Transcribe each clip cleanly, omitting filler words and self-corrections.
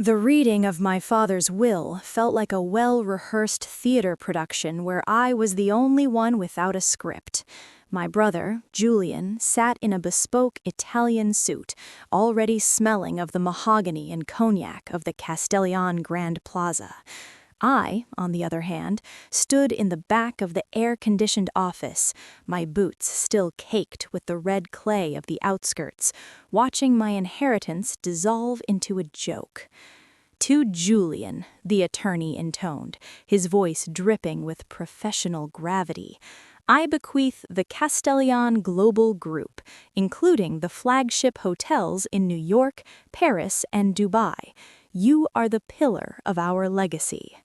The reading of my father's will felt like a well-rehearsed theater production where I was the only one without a script. My brother, Julian, sat in a bespoke Italian suit, already smelling of the mahogany and cognac of the Castellan Grand Plaza. I, on the other hand, stood in the back of the air-conditioned office, my boots still caked with the red clay of the outskirts, watching my inheritance dissolve into a joke. To Julian, the attorney intoned, his voice dripping with professional gravity, I bequeath the Castellan Global Group, including the flagship hotels in New York, Paris, and Dubai. You are the pillar of our legacy.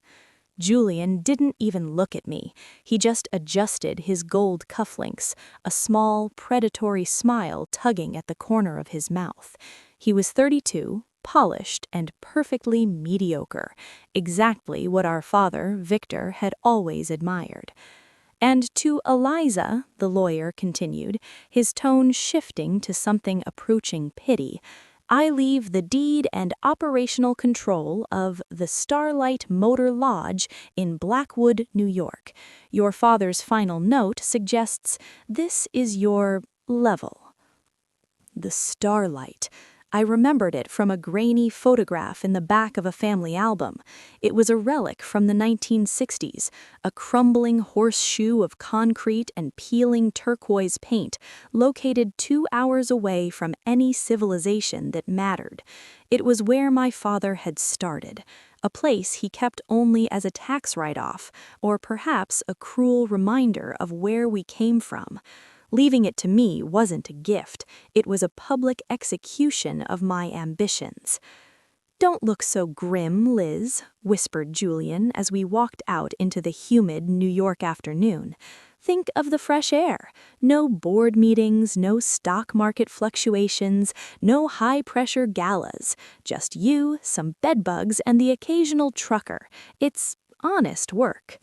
Julian didn't even look at me. He just adjusted his gold cufflinks, a small, predatory smile tugging at the corner of his mouth. He was 32, polished, and perfectly mediocre, exactly what our father, Victor, had always admired. And to Eliza, the lawyer continued, his tone shifting to something approaching pity, I leave the deed and operational control of the Starlight Motor Lodge in Blackwood, New York. Your father's final note suggests this is your level. The Starlight. I remembered it from a grainy photograph in the back of a family album. It was a relic from the 1960s, a crumbling horseshoe of concrete and peeling turquoise paint, located 2 hours away from any civilization that mattered. It was where my father had started, a place he kept only as a tax write-off, or perhaps a cruel reminder of where we came from. Leaving it to me wasn't a gift, it was a public execution of my ambitions. Don't look so grim, Liz, whispered Julian as we walked out into the humid New York afternoon. Think of the fresh air. No board meetings, no stock market fluctuations, no high-pressure galas. Just you, some bedbugs, and the occasional trucker. It's honest work.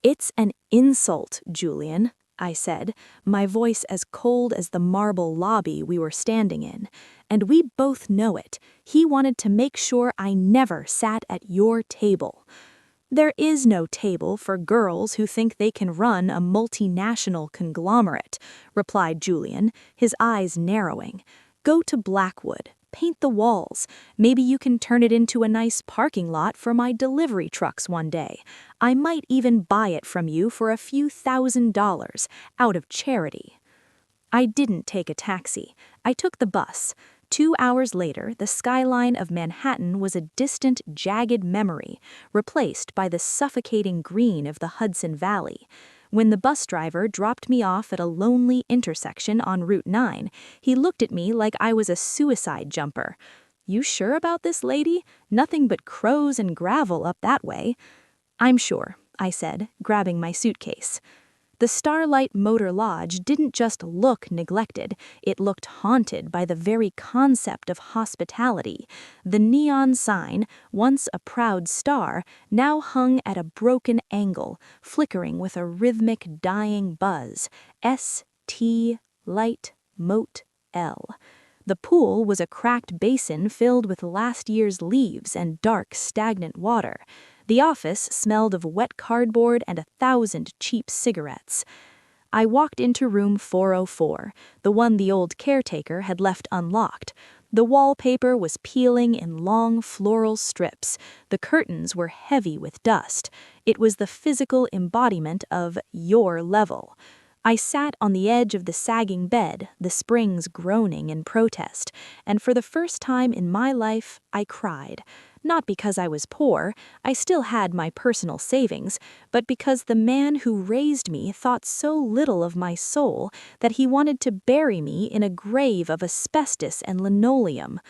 It's an insult, Julian, I said, my voice as cold as the marble lobby we were standing in. And we both know it. He wanted to make sure I never sat at your table. There is no table for girls who think they can run a multinational conglomerate, replied Julian, his eyes narrowing. Go to Blackwood. Paint the walls. Maybe you can turn it into a nice parking lot for my delivery trucks one day. I might even buy it from you for a few $1,000s, out of charity. I didn't take a taxi. I took the bus. 2 hours later, the skyline of Manhattan was a distant, jagged memory, replaced by the suffocating green of the Hudson Valley. When the bus driver dropped me off at a lonely intersection on Route 9, he looked at me like I was a suicide jumper. You sure about this, lady? Nothing but crows and gravel up that way. I'm sure, I said, grabbing my suitcase. The Starlight Motor Lodge didn't just look neglected, it looked haunted by the very concept of hospitality. The neon sign, once a proud star, now hung at a broken angle, flickering with a rhythmic dying buzz. S.T. Light Motel. The pool was a cracked basin filled with last year's leaves and dark, stagnant water. The office smelled of wet cardboard and 1,000 cheap cigarettes. I walked into room 404, the one the old caretaker had left unlocked. The wallpaper was peeling in long floral strips. The curtains were heavy with dust. It was the physical embodiment of your level. I sat on the edge of the sagging bed, the springs groaning in protest, and for the first time in my life, I cried. Not because I was poor, I still had my personal savings, but because the man who raised me thought so little of my soul that he wanted to bury me in a grave of asbestos and linoleum.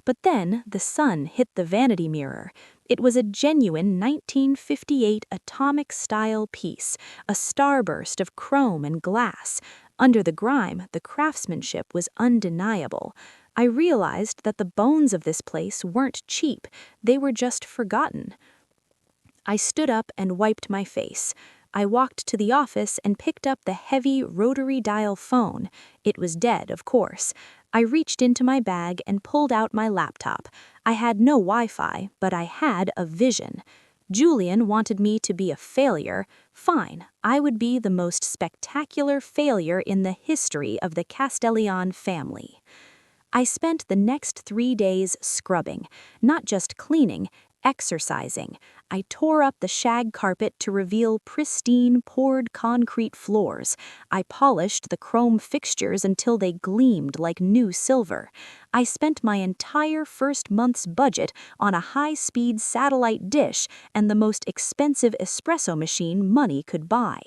But then the sun hit the vanity mirror. It was a genuine 1958 atomic-style piece, a starburst of chrome and glass. Under the grime, the craftsmanship was undeniable. I realized that the bones of this place weren't cheap, they were just forgotten. I stood up and wiped my face. I walked to the office and picked up the heavy rotary dial phone. It was dead, of course. I reached into my bag and pulled out my laptop. I had no Wi-Fi, but I had a vision. Julian wanted me to be a failure. Fine, I would be the most spectacular failure in the history of the Castellion family. I spent the next 3 days scrubbing, not just cleaning, exercising. I tore up the shag carpet to reveal pristine poured concrete floors. I polished the chrome fixtures until they gleamed like new silver. I spent my entire first month's budget on a high-speed satellite dish and the most expensive espresso machine money could buy.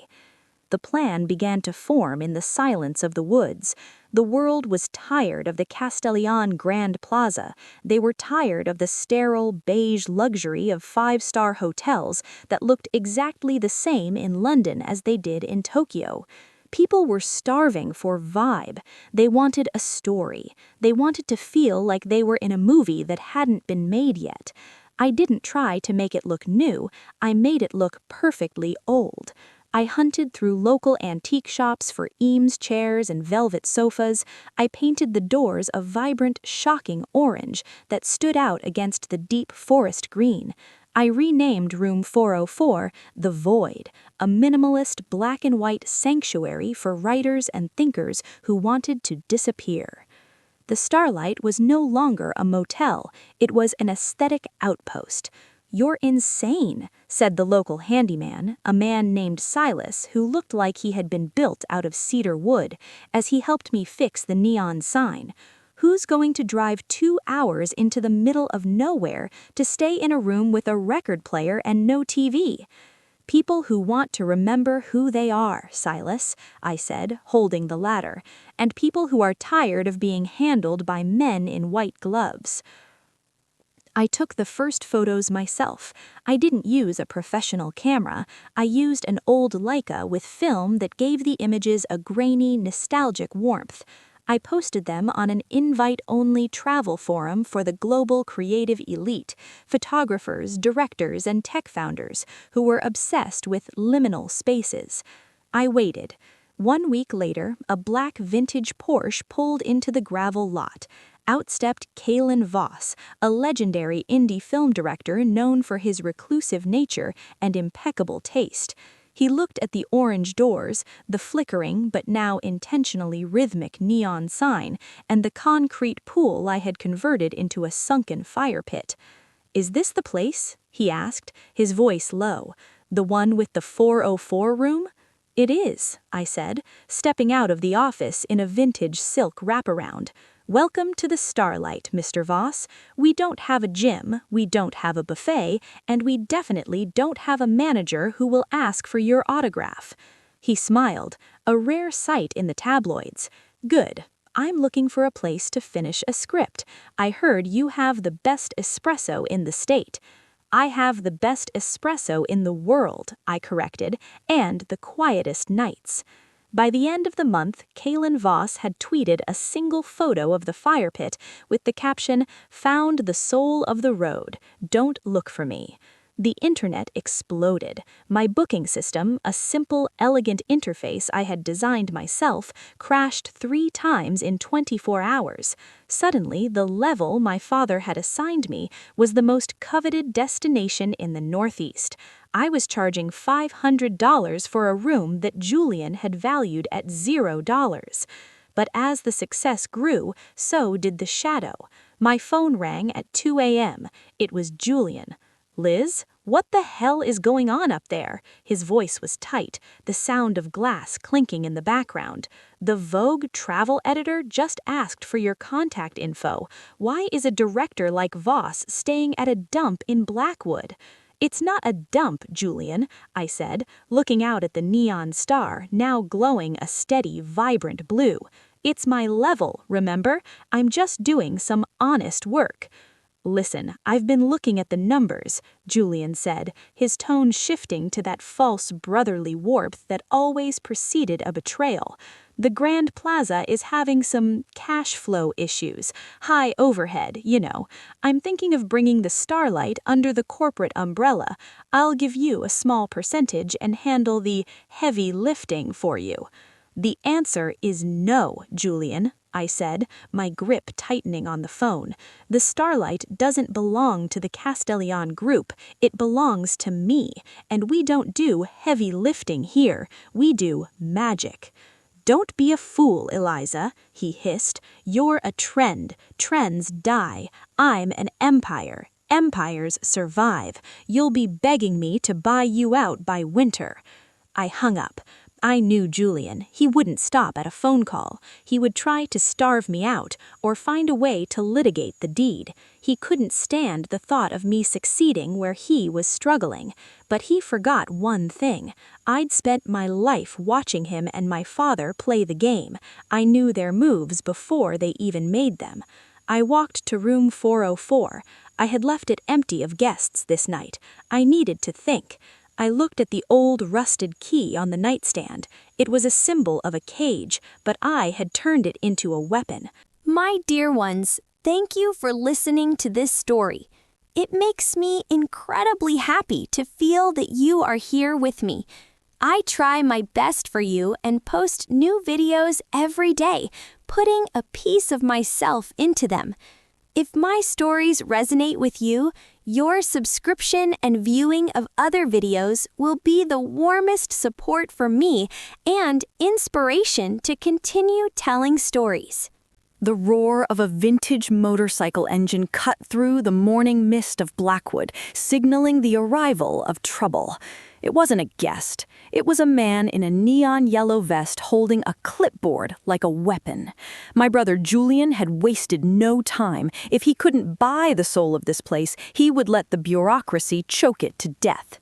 The plan began to form in the silence of the woods. The world was tired of the Castellion Grand Plaza. They were tired of the sterile, beige luxury of 5-star hotels that looked exactly the same in London as they did in Tokyo. People were starving for vibe. They wanted a story. They wanted to feel like they were in a movie that hadn't been made yet. I didn't try to make it look new. I made it look perfectly old. I hunted through local antique shops for Eames chairs and velvet sofas. I painted the doors a vibrant, shocking orange that stood out against the deep forest green. I renamed room 404 The Void, a minimalist black and white sanctuary for writers and thinkers who wanted to disappear. The Starlight was no longer a motel, it was an aesthetic outpost. "You're insane," said the local handyman, a man named Silas who looked like he had been built out of cedar wood, as he helped me fix the neon sign. "Who's going to drive 2 hours into the middle of nowhere to stay in a room with a record player and no TV? "People who want to remember who they are, Silas," I said, holding the ladder, "and people who are tired of being handled by men in white gloves." I took the first photos myself. I didn't use a professional camera. I used an old Leica with film that gave the images a grainy, nostalgic warmth. I posted them on an invite-only travel forum for the global creative elite, photographers, directors, and tech founders who were obsessed with liminal spaces. I waited. 1 week later, a black vintage Porsche pulled into the gravel lot. Out stepped Kalen Voss, a legendary indie film director known for his reclusive nature and impeccable taste. He looked at the orange doors, the flickering but now intentionally rhythmic neon sign, and the concrete pool I had converted into a sunken fire pit. "Is this the place?" he asked, his voice low. "The one with the 404 room?" "It is," I said, stepping out of the office in a vintage silk wraparound. "Welcome to the Starlight, Mr. Voss. We don't have a gym, we don't have a buffet, and we definitely don't have a manager who will ask for your autograph." He smiled, a rare sight in the tabloids. "Good. I'm looking for a place to finish a script. I heard you have the best espresso in the state." "I have the best espresso in the world," I corrected, "and the quietest nights." By the end of the month, Kalen Voss had tweeted a single photo of the fire pit with the caption, "Found the soul of the road. Don't look for me." The internet exploded. My booking system, a simple, elegant interface I had designed myself, crashed 3 times in 24 hours. Suddenly, the level my father had assigned me was the most coveted destination in the Northeast. I was charging $500 for a room that Julian had valued at $0. But as the success grew, so did the shadow. My phone rang at 2 a.m. It was Julian. "Liz, what the hell is going on up there?" His voice was tight, the sound of glass clinking in the background. "The Vogue travel editor just asked for your contact info. Why is a director like Voss staying at a dump in Blackwood?" "It's not a dump, Julian," I said, looking out at the neon star, now glowing a steady, vibrant blue. "It's my level, remember? I'm just doing some honest work." "Listen, I've been looking at the numbers," Julian said, his tone shifting to that false brotherly warmth that always preceded a betrayal. "The Grand Plaza is having some cash flow issues, high overhead, you know. I'm thinking of bringing the Starlight under the corporate umbrella. I'll give you a small percentage and handle the heavy lifting for you." "The answer is no, Julian," I said, my grip tightening on the phone. "The Starlight doesn't belong to the Castellion group, it belongs to me, and we don't do heavy lifting here, we do magic." "Don't be a fool, Eliza," he hissed. "You're a trend. Trends die. I'm an empire. Empires survive. You'll be begging me to buy you out by winter." I hung up. I knew Julian. He wouldn't stop at a phone call. He would try to starve me out or find a way to litigate the deed. He couldn't stand the thought of me succeeding where he was struggling. But he forgot one thing. I'd spent my life watching him and my father play the game. I knew their moves before they even made them. I walked to room 404. I had left it empty of guests this night. I needed to think. I looked at the old rusted key on the nightstand. It was a symbol of a cage, but I had turned it into a weapon. My dear ones, thank you for listening to this story. It makes me incredibly happy to feel that you are here with me. I try my best for you and post new videos every day, putting a piece of myself into them. If my stories resonate with you, your subscription and viewing of other videos will be the warmest support for me and inspiration to continue telling stories. The roar of a vintage motorcycle engine cut through the morning mist of Blackwood, signaling the arrival of trouble. It wasn't a guest. It was a man in a neon yellow vest holding a clipboard like a weapon. My brother Julian had wasted no time. If he couldn't buy the soul of this place, he would let the bureaucracy choke it to death.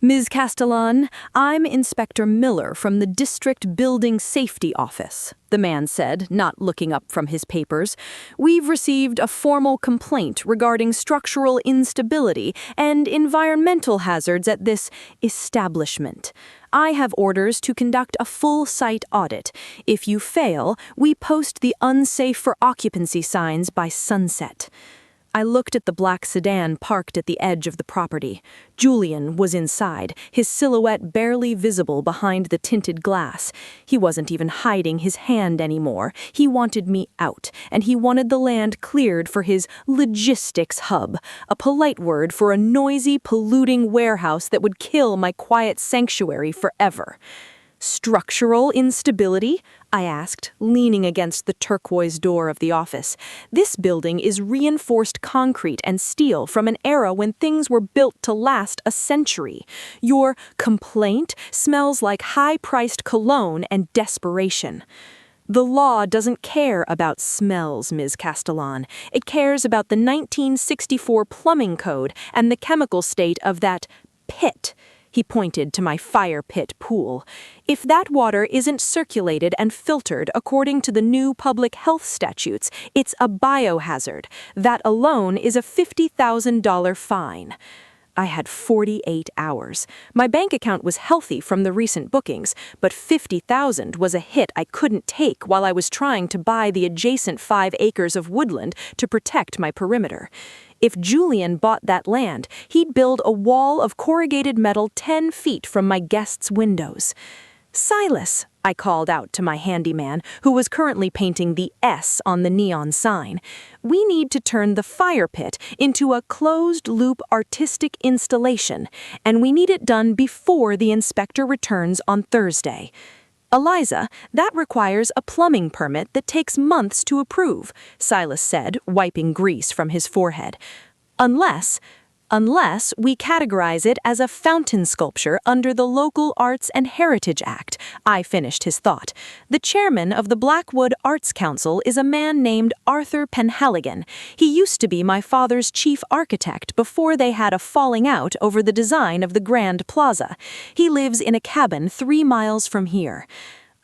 "Ms. Castellan, I'm Inspector Miller from the District Building Safety Office," the man said, not looking up from his papers. "We've received a formal complaint regarding structural instability and environmental hazards at this establishment. I have orders to conduct a full site audit. If you fail, we post the unsafe for occupancy signs by sunset." I looked at the black sedan parked at the edge of the property. Julian was inside, his silhouette barely visible behind the tinted glass. He wasn't even hiding his hand anymore. He wanted me out, and he wanted the land cleared for his logistics hub, a polite word for a noisy, polluting warehouse that would kill my quiet sanctuary forever. "Structural instability?" I asked, leaning against the turquoise door of the office. "This building is reinforced concrete and steel from an era when things were built to last a century. Your complaint smells like high-priced cologne and desperation." "The law doesn't care about smells, Ms. Castellan. It cares about the 1964 plumbing code and the chemical state of that pit." He pointed to my fire pit pool. "If that water isn't circulated and filtered according to the new public health statutes, it's a biohazard. That alone is a $50,000 fine." I had 48 hours. My bank account was healthy from the recent bookings, but $50,000 was a hit I couldn't take while I was trying to buy the adjacent 5 acres of woodland to protect my perimeter. If Julian bought that land, he'd build a wall of corrugated metal 10 feet from my guests' windows. "Silas," I called out to my handyman, who was currently painting the S on the neon sign, "we need to turn the fire pit into a closed-loop artistic installation, and we need it done before the inspector returns on Thursday." "Eliza, that requires a plumbing permit that takes months to approve," Silas said, wiping grease from his forehead. Unless we categorize it as a fountain sculpture under the Local Arts and Heritage Act," I finished his thought. "The chairman of the Blackwood Arts Council is a man named Arthur Penhaligon. He used to be my father's chief architect before they had a falling out over the design of the Grand Plaza. He lives in a cabin 3 miles from here."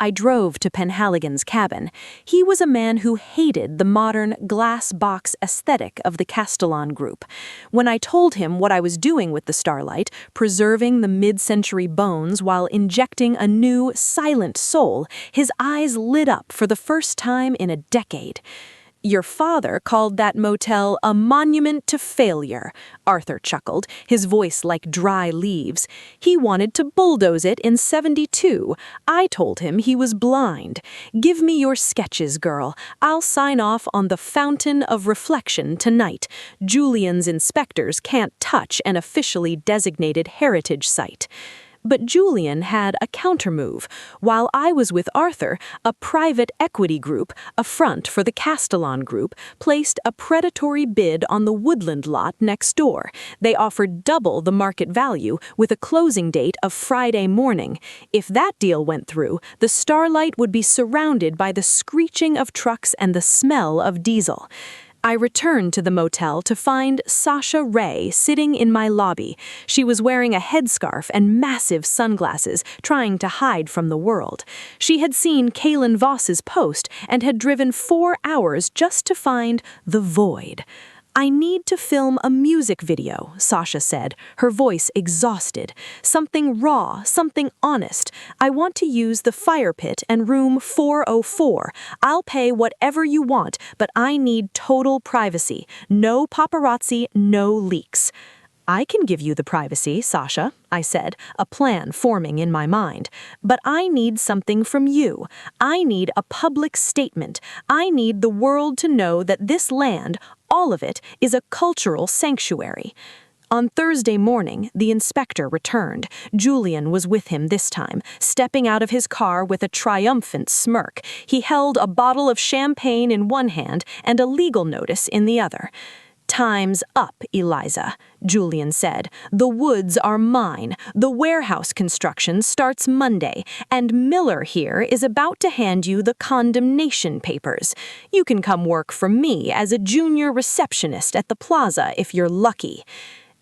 I drove to Penhaligon's cabin. He was a man who hated the modern glass box aesthetic of the Castellan group. When I told him what I was doing with the Starlight, preserving the mid-century bones while injecting a new, silent soul, his eyes lit up for the first time in a decade. Your father called that motel a monument to failure, Arthur chuckled, his voice like dry leaves. He wanted to bulldoze it in '72. I told him he was blind. Give me your sketches, girl. I'll sign off on the Fountain of Reflection tonight. Julian's inspectors can't touch an officially designated heritage site. But Julian had a countermove. While I was with Arthur, a private equity group, a front for the Castellan Group, placed a predatory bid on the Woodland lot next door. They offered double the market value with a closing date of Friday morning. If that deal went through, the Starlight would be surrounded by the screeching of trucks and the smell of diesel. I returned to the motel to find Sasha Ray sitting in my lobby. She was wearing a headscarf and massive sunglasses, trying to hide from the world. She had seen Kaylin Voss's post and had driven 4 hours just to find the void. I need to film a music video, Sasha said, her voice exhausted. Something raw, something honest. I want to use the fire pit and room 404. I'll pay whatever you want, but I need total privacy. No paparazzi, no leaks. I can give you the privacy, Sasha, I said, a plan forming in my mind. But I need something from you. I need a public statement. I need the world to know that this land, all of it, is a cultural sanctuary. On Thursday morning, the inspector returned. Julian was with him this time, stepping out of his car with a triumphant smirk. He held a bottle of champagne in one hand and a legal notice in the other. "Time's up, Eliza," Julian said. "The woods are mine. The warehouse construction starts Monday, and Miller here is about to hand you the condemnation papers. You can come work for me as a junior receptionist at the plaza if you're lucky."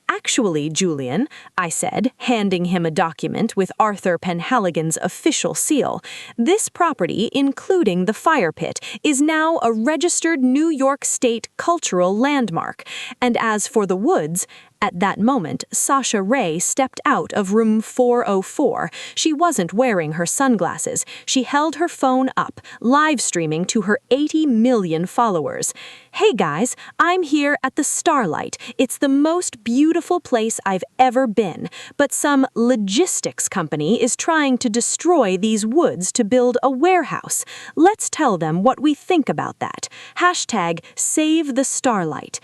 "Actually, Julian," I said, handing him a document with Arthur Penhaligon's official seal, "this property, including the fire pit, is now a registered New York State cultural landmark. And as for the woods..." At that moment, Sasha Ray stepped out of room 404. She wasn't wearing her sunglasses. She held her phone up, live streaming to her 80 million followers. "Hey guys, I'm here at the Starlight. It's the most beautiful place I've ever been. But some logistics company is trying to destroy these woods to build a warehouse. Let's tell them what we think about that. #SaveTheStarlight.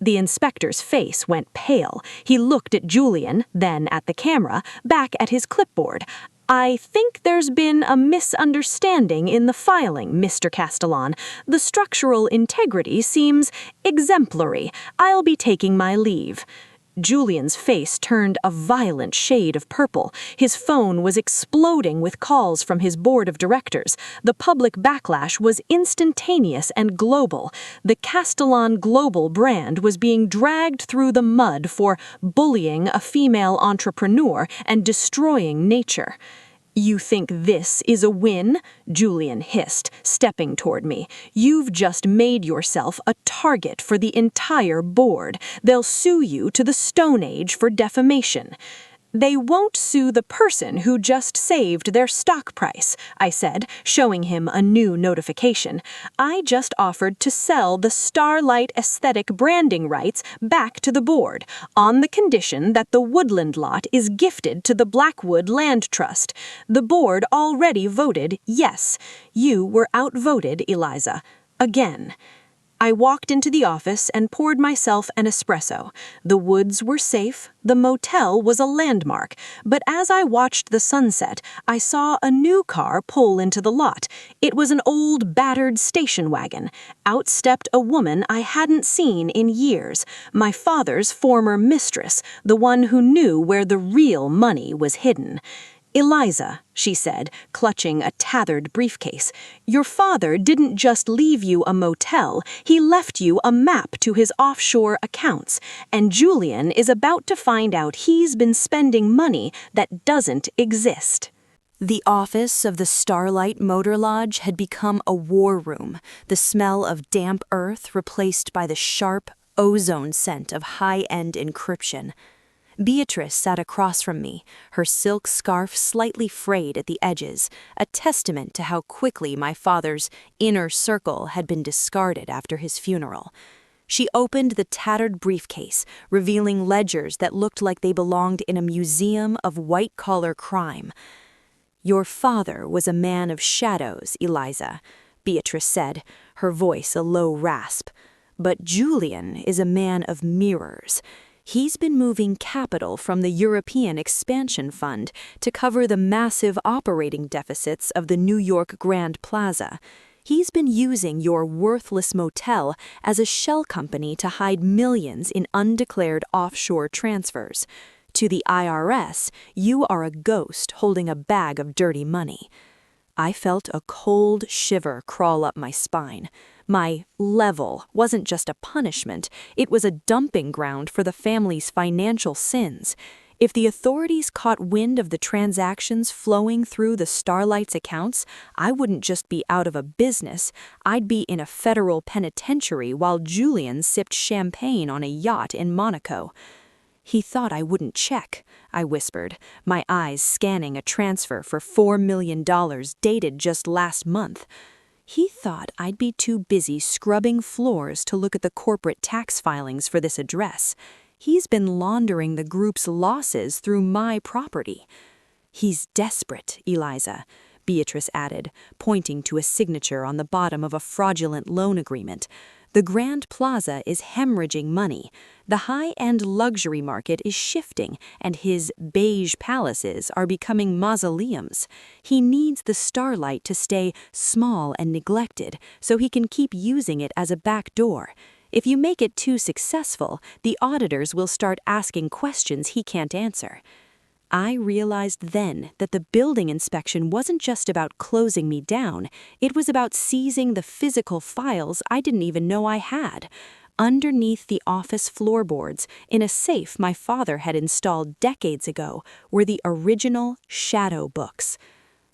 The inspector's face went pale. He looked at Julian, then at the camera, back at his clipboard. "I think there's been a misunderstanding in the filing, Mr. Castellan. The structural integrity seems exemplary. I'll be taking my leave." Julian's face turned a violent shade of purple. His phone was exploding with calls from his board of directors. The public backlash was instantaneous and global. The Castellan Global brand was being dragged through the mud for bullying a female entrepreneur and destroying nature. "You think this is a win?" Julian hissed, stepping toward me. "You've just made yourself a target for the entire board. They'll sue you to the Stone Age for defamation." "They won't sue the person who just saved their stock price," I said, showing him a new notification. "I just offered to sell the Starlight aesthetic branding rights back to the board, on the condition that the Woodland lot is gifted to the Blackwood Land Trust. The board already voted yes. You were outvoted, Eliza. Again." I walked into the office and poured myself an espresso. The woods were safe, the motel was a landmark, but as I watched the sunset, I saw a new car pull into the lot. It was an old, battered station wagon. Out stepped a woman I hadn't seen in years, my father's former mistress, the one who knew where the real money was hidden. "Eliza," she said, clutching a tattered briefcase, "your father didn't just leave you a motel, he left you a map to his offshore accounts, and Julian is about to find out he's been spending money that doesn't exist." The office of the Starlight Motor Lodge had become a war room, the smell of damp earth replaced by the sharp, ozone scent of high-end encryption. Beatrice sat across from me, her silk scarf slightly frayed at the edges, a testament to how quickly my father's inner circle had been discarded after his funeral. She opened the tattered briefcase, revealing ledgers that looked like they belonged in a museum of white-collar crime. "Your father was a man of shadows, Eliza," Beatrice said, her voice a low rasp. "But Julian is a man of mirrors. He's been moving capital from the European Expansion Fund to cover the massive operating deficits of the New York Grand Plaza. He's been using your worthless motel as a shell company to hide millions in undeclared offshore transfers. To the IRS, you are a ghost holding a bag of dirty money." I felt a cold shiver crawl up my spine. My level wasn't just a punishment, it was a dumping ground for the family's financial sins. If the authorities caught wind of the transactions flowing through the Starlight's accounts, I wouldn't just be out of a business, I'd be in a federal penitentiary while Julian sipped champagne on a yacht in Monaco. "He thought I wouldn't check," I whispered, my eyes scanning a transfer for $4 million dated just last month. "He thought I'd be too busy scrubbing floors to look at the corporate tax filings for this address. He's been laundering the group's losses through my property." "He's desperate, Eliza," Beatrice added, pointing to a signature on the bottom of a fraudulent loan agreement. "The Grand Plaza is hemorrhaging money. The high-end luxury market is shifting, and his beige palaces are becoming mausoleums. He needs the Starlight to stay small and neglected, so he can keep using it as a back door. If you make it too successful, the auditors will start asking questions he can't answer." I realized then that the building inspection wasn't just about closing me down, it was about seizing the physical files I didn't even know I had. Underneath the office floorboards, in a safe my father had installed decades ago, were the original shadow books.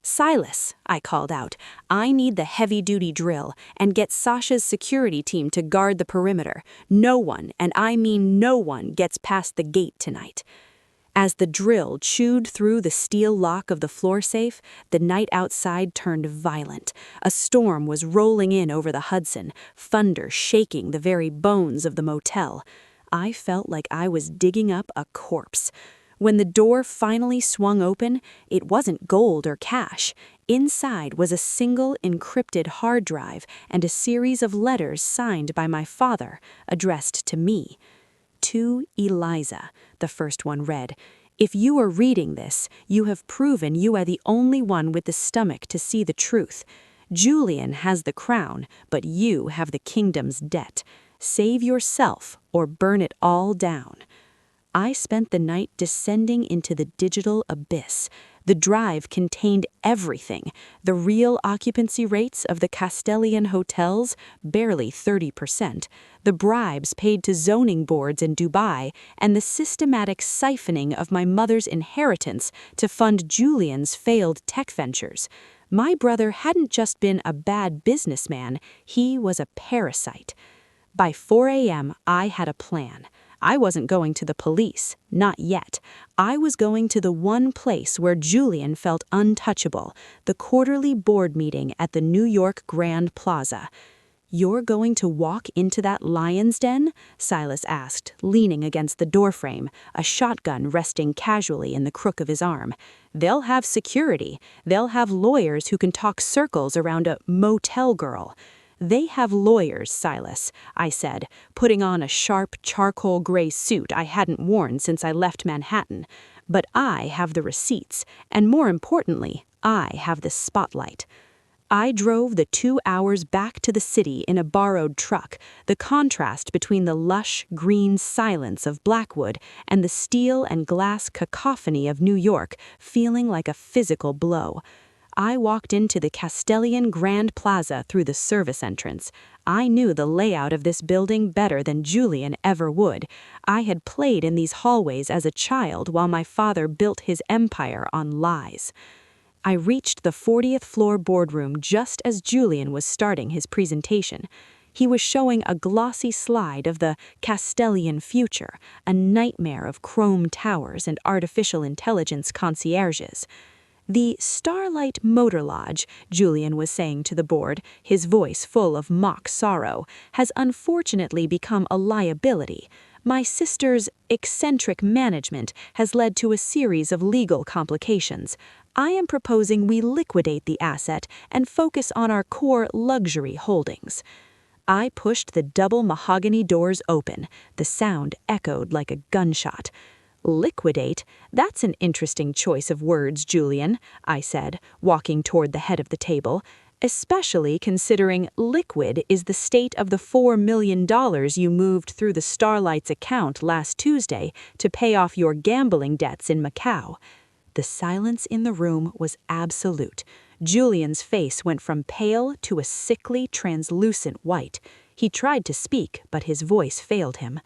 "Silas," I called out, "I need the heavy-duty drill, and get Sasha's security team to guard the perimeter. No one, and I mean no one, gets past the gate tonight." As the drill chewed through the steel lock of the floor safe, the night outside turned violent. A storm was rolling in over the Hudson, thunder shaking the very bones of the motel. I felt like I was digging up a corpse. When the door finally swung open, it wasn't gold or cash. Inside was a single encrypted hard drive and a series of letters signed by my father, addressed to me. "To Eliza," the first one read. "If you are reading this, you have proven you are the only one with the stomach to see the truth. Julian has the crown, but you have the kingdom's debt. Save yourself or burn it all down." I spent the night descending into the digital abyss. The drive contained everything. The real occupancy rates of the Castellian hotels, barely 30%, the bribes paid to zoning boards in Dubai, and the systematic siphoning of my mother's inheritance to fund Julian's failed tech ventures. My brother hadn't just been a bad businessman, he was a parasite. By 4 a.m., I had a plan. I wasn't going to the police, not yet. I was going to the one place where Julian felt untouchable, the quarterly board meeting at the New York Grand Plaza. "You're going to walk into that lion's den?" Silas asked, leaning against the doorframe, a shotgun resting casually in the crook of his arm. "They'll have security. They'll have lawyers who can talk circles around a motel girl." "They have lawyers, Silas," I said, putting on a sharp charcoal gray suit I hadn't worn since I left Manhattan. "But I have the receipts, and more importantly, I have the spotlight." I drove the 2 hours back to the city in a borrowed truck, the contrast between the lush, green silence of Blackwood and the steel and glass cacophony of New York feeling like a physical blow. I walked into the Castellian Grand Plaza through the service entrance. I knew the layout of this building better than Julian ever would. I had played in these hallways as a child while my father built his empire on lies. I reached the 40th floor boardroom just as Julian was starting his presentation. He was showing a glossy slide of the Castellian future, a nightmare of chrome towers and artificial intelligence concierges. "The Starlight Motor Lodge," Julian was saying to the board, his voice full of mock sorrow, "has unfortunately become a liability. My sister's eccentric management has led to a series of legal complications. I am proposing we liquidate the asset and focus on our core luxury holdings." I pushed the double mahogany doors open. The sound echoed like a gunshot. "Liquidate? That's an interesting choice of words, Julian," I said, walking toward the head of the table, "especially considering liquid is the state of the $4 million you moved through the Starlight's account last Tuesday to pay off your gambling debts in Macau." The silence in the room was absolute. Julian's face went from pale to a sickly, translucent white. He tried to speak, but his voice failed him.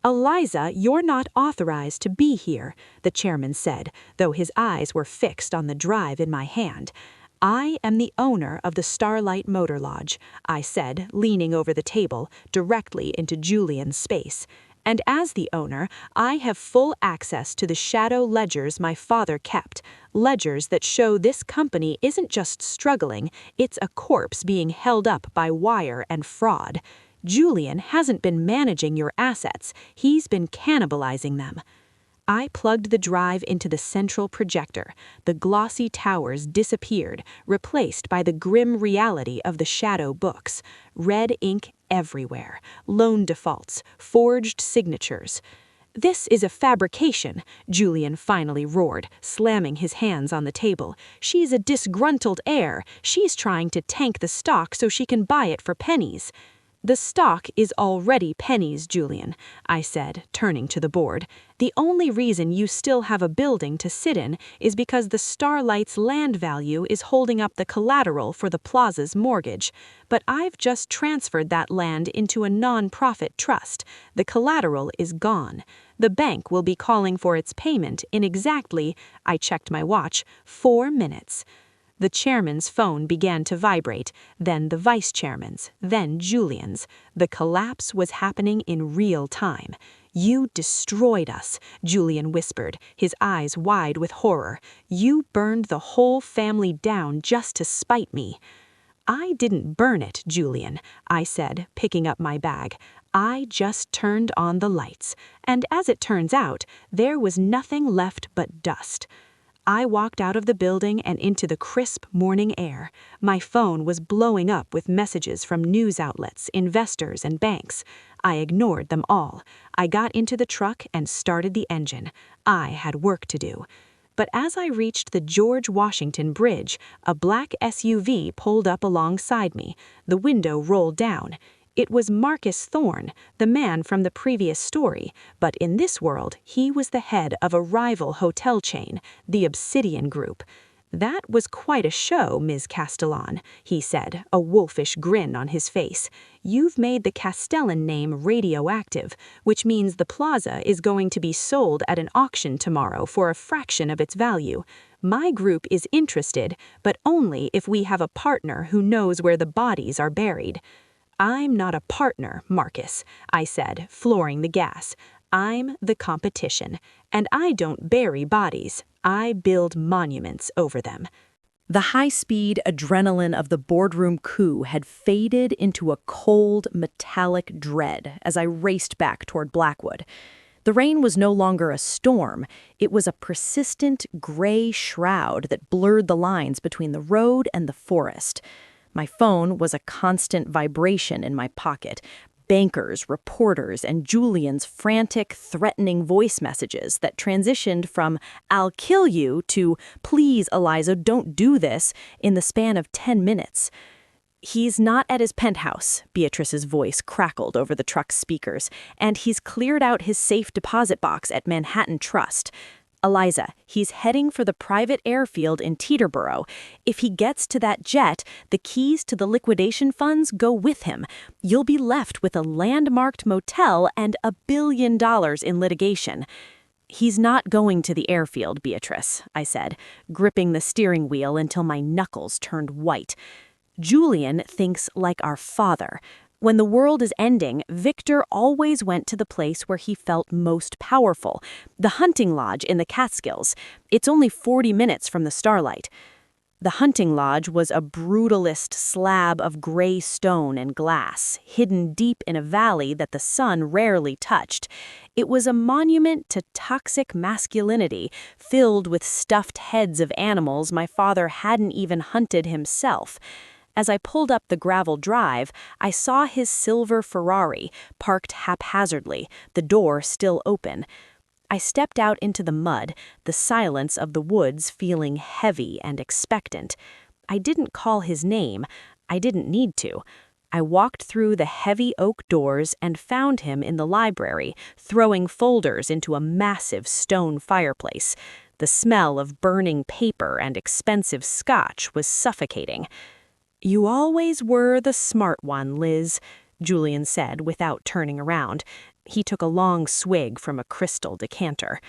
"Eliza, you're not authorized to be here," the chairman said, though his eyes were fixed on the drive in my hand. "I am the owner of the Starlight Motor Lodge," I said, leaning over the table, directly into Julian's space. "And as the owner, I have full access to the shadow ledgers my father kept, ledgers that show this company isn't just struggling, it's a corpse being held up by wire and fraud. Julian hasn't been managing your assets, he's been cannibalizing them." I plugged the drive into the central projector. The glossy towers disappeared, replaced by the grim reality of the shadow books. Red ink everywhere, loan defaults, forged signatures. "This is a fabrication," Julian finally roared, slamming his hands on the table. "She's a disgruntled heir. She's trying to tank the stock so she can buy it for pennies." "The stock is already pennies, Julian," I said, turning to the board. "The only reason you still have a building to sit in is because the Starlight's land value is holding up the collateral for the plaza's mortgage. But I've just transferred that land into a non-profit trust. The collateral is gone. The bank will be calling for its payment in exactly, I checked my watch, 4 minutes. The chairman's phone began to vibrate, then the vice chairman's, then Julian's. The collapse was happening in real time. "You destroyed us," Julian whispered, his eyes wide with horror. "You burned the whole family down just to spite me." "I didn't burn it, Julian," I said, picking up my bag. "I just turned on the lights. And as it turns out, there was nothing left but dust." I walked out of the building and into the crisp morning air. My phone was blowing up with messages from news outlets, investors, and banks. I ignored them all. I got into the truck and started the engine. I had work to do. But as I reached the George Washington Bridge, a black SUV pulled up alongside me. The window rolled down. It was Marcus Thorne, the man from the previous story, but in this world, he was the head of a rival hotel chain, the Obsidian Group. "That was quite a show, Ms. Castellan," he said, a wolfish grin on his face. "You've made the Castellan name radioactive, which means the plaza is going to be sold at an auction tomorrow for a fraction of its value. My group is interested, but only if we have a partner who knows where the bodies are buried." "I'm not a partner, Marcus," I said, flooring the gas. "I'm the competition, and I don't bury bodies. I build monuments over them." The high-speed adrenaline of the boardroom coup had faded into a cold, metallic dread as I raced back toward Blackwood. The rain was no longer a storm. It was a persistent, gray shroud that blurred the lines between the road and the forest. My phone was a constant vibration in my pocket. Bankers, reporters, and Julian's frantic, threatening voice messages that transitioned from "I'll kill you" to "Please, Eliza, don't do this" in the span of 10 minutes. "He's not at his penthouse," Beatrice's voice crackled over the truck's speakers, "and he's cleared out his safe deposit box at Manhattan Trust. Eliza, he's heading for the private airfield in Teterboro. If he gets to that jet, the keys to the liquidation funds go with him. You'll be left with a landmarked motel and $1 billion in litigation." "He's not going to the airfield, Beatrice," I said, gripping the steering wheel until my knuckles turned white. "Julian thinks like our father. When the world is ending, Victor always went to the place where he felt most powerful, the hunting lodge in the Catskills. It's only 40 minutes from the Starlight. The hunting lodge was a brutalist slab of gray stone and glass, hidden deep in a valley that the sun rarely touched. It was a monument to toxic masculinity, filled with stuffed heads of animals my father hadn't even hunted himself. As I pulled up the gravel drive, I saw his silver Ferrari, parked haphazardly, the door still open. I stepped out into the mud, the silence of the woods feeling heavy and expectant. I didn't call his name. I didn't need to. I walked through the heavy oak doors and found him in the library, throwing folders into a massive stone fireplace. The smell of burning paper and expensive scotch was suffocating. "You always were the smart one, Liz," Julian said without turning around. He took a long swig from a crystal decanter.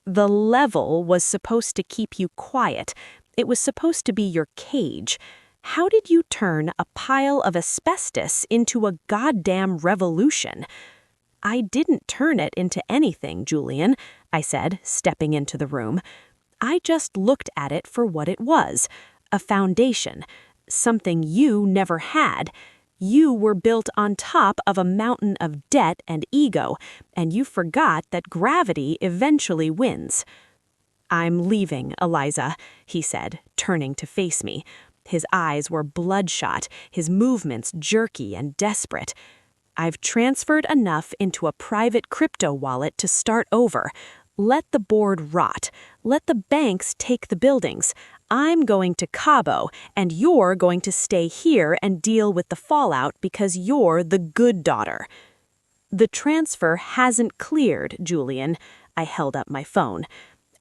"The level was supposed to keep you quiet. It was supposed to be your cage. How did you turn a pile of asbestos into a goddamn revolution?" "I didn't turn it into anything, Julian," I said, stepping into the room. "I just looked at it for what it was, a foundation, something you never had. You were built on top of a mountain of debt and ego, and you forgot that gravity eventually wins." "I'm leaving, Eliza," he said, turning to face me. His eyes were bloodshot, his movements jerky and desperate. "I've transferred enough into a private crypto wallet to start over. Let the board rot. Let the banks take the buildings. I'm going to Cabo, and you're going to stay here and deal with the fallout because you're the good daughter." "The transfer hasn't cleared, Julian." I held up my phone.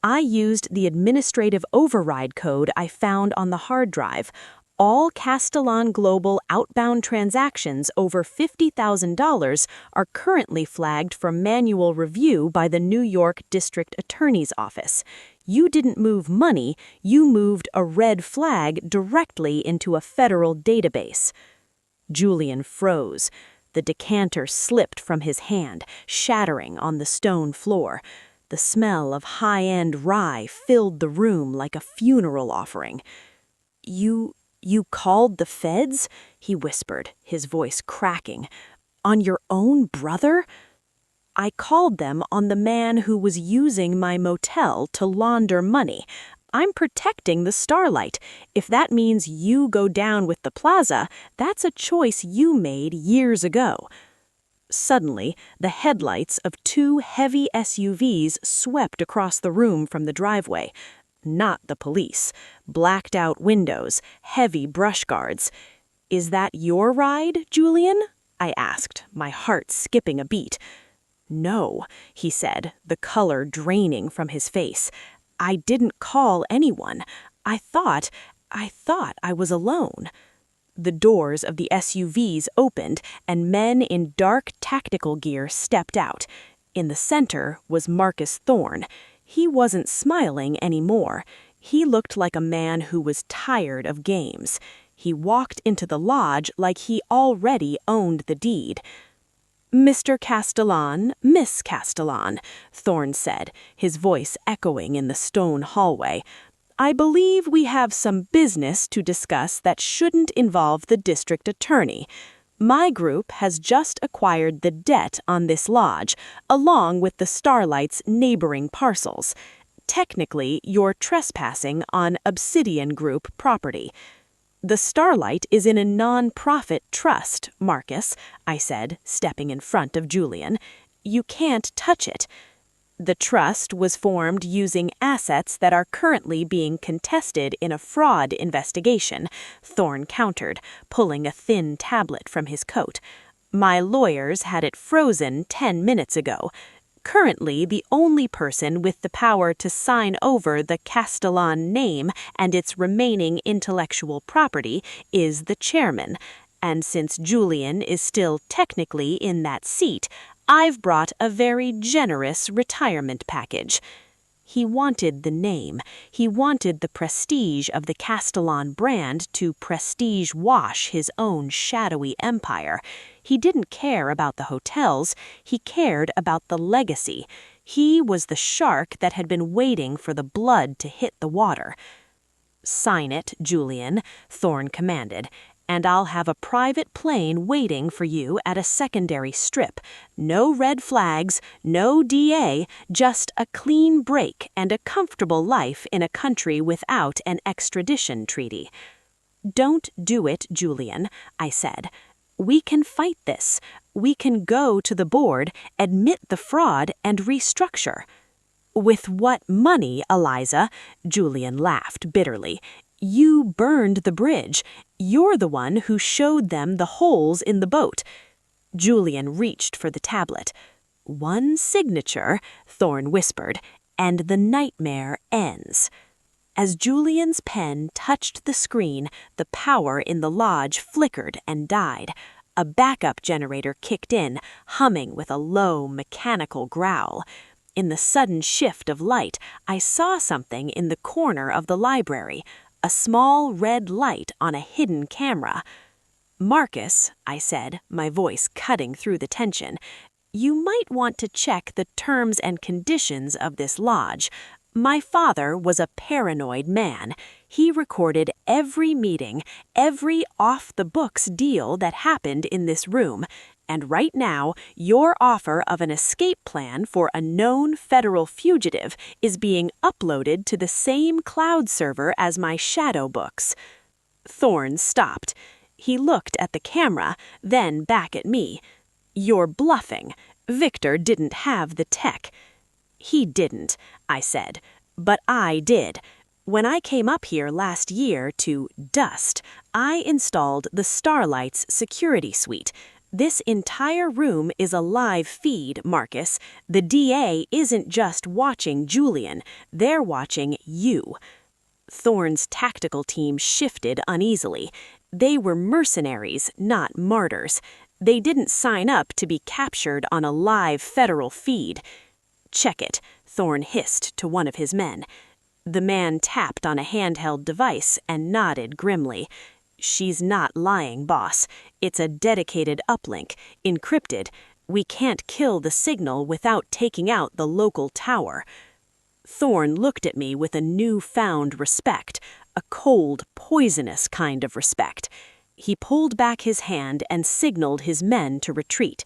"I used the administrative override code I found on the hard drive. All Castellan Global outbound transactions over $50,000 are currently flagged for manual review by the New York District Attorney's Office. You didn't move money, you moved a red flag directly into a federal database." Julian froze. The decanter slipped from his hand, shattering on the stone floor. The smell of high-end rye filled the room like a funeral offering. You called the feds?" he whispered, his voice cracking. "On your own brother?" "I called them on the man who was using my motel to launder money. I'm protecting the Starlight. If that means you go down with the plaza, that's a choice you made years ago." Suddenly, the headlights of two heavy SUVs swept across the room from the driveway. Not the police. Blacked-out windows, heavy brush guards. "Is that your ride, Julian?" I asked, my heart skipping a beat. "No," he said, the color draining from his face. "I didn't call anyone. I thought I was alone." The doors of the SUVs opened, and men in dark tactical gear stepped out. In the center was Marcus Thorne. He wasn't smiling anymore. He looked like a man who was tired of games. He walked into the lodge like he already owned the deed. "Mr. Castellan, Miss Castellan," Thorne said, his voice echoing in the stone hallway. "I believe we have some business to discuss that shouldn't involve the district attorney. My group has just acquired the debt on this lodge, along with the Starlight's neighboring parcels. Technically, you're trespassing on Obsidian Group property." "The Starlight is in a non-profit trust, Marcus," I said, stepping in front of Julian. "You can't touch it." "The trust was formed using assets that are currently being contested in a fraud investigation," Thorne countered, pulling a thin tablet from his coat. "My lawyers had it frozen 10 minutes ago. Currently, the only person with the power to sign over the Castellan name and its remaining intellectual property is the chairman. And since Julian is still technically in that seat, I've brought a very generous retirement package." He wanted the name. He wanted the prestige of the Castellan brand to prestige-wash his own shadowy empire. He didn't care about the hotels. He cared about the legacy. He was the shark that had been waiting for the blood to hit the water. "Sign it, Julian," Thorne commanded, "and I'll have a private plane waiting for you at a secondary strip. No red flags, no DA, just a clean break and a comfortable life in a country without an extradition treaty." "Don't do it, Julian," I said. "We can fight this. We can go to the board, admit the fraud, and restructure." "With what money, Eliza?" Julian laughed bitterly. "You burned the bridge. You're the one who showed them the holes in the boat." Julian reached for the tablet. "One signature," Thorne whispered, "and the nightmare ends." As Julian's pen touched the screen, the power in the lodge flickered and died. A backup generator kicked in, humming with a low, mechanical growl. In the sudden shift of light, I saw something in the corner of the library, a small red light on a hidden camera. "Marcus," I said, my voice cutting through the tension, "you might want to check the terms and conditions of this lodge. My father was a paranoid man. He recorded every meeting, every off-the-books deal that happened in this room. And right now, your offer of an escape plan for a known federal fugitive is being uploaded to the same cloud server as my shadow books." Thorne stopped. He looked at the camera, then back at me. "You're bluffing. Victor didn't have the tech." "He didn't," I said, "but I did. When I came up here last year to dust, I installed the Starlight's security suite. This entire room is a live feed, Marcus. The DA isn't just watching Julian, they're watching you." Thorne's tactical team shifted uneasily. They were mercenaries, not martyrs. They didn't sign up to be captured on a live federal feed. "Check it," Thorne hissed to one of his men. The man tapped on a handheld device and nodded grimly. "She's not lying, boss. It's a dedicated uplink, encrypted. We can't kill the signal without taking out the local tower." Thorne looked at me with a newfound respect, a cold, poisonous kind of respect. He pulled back his hand and signaled his men to retreat.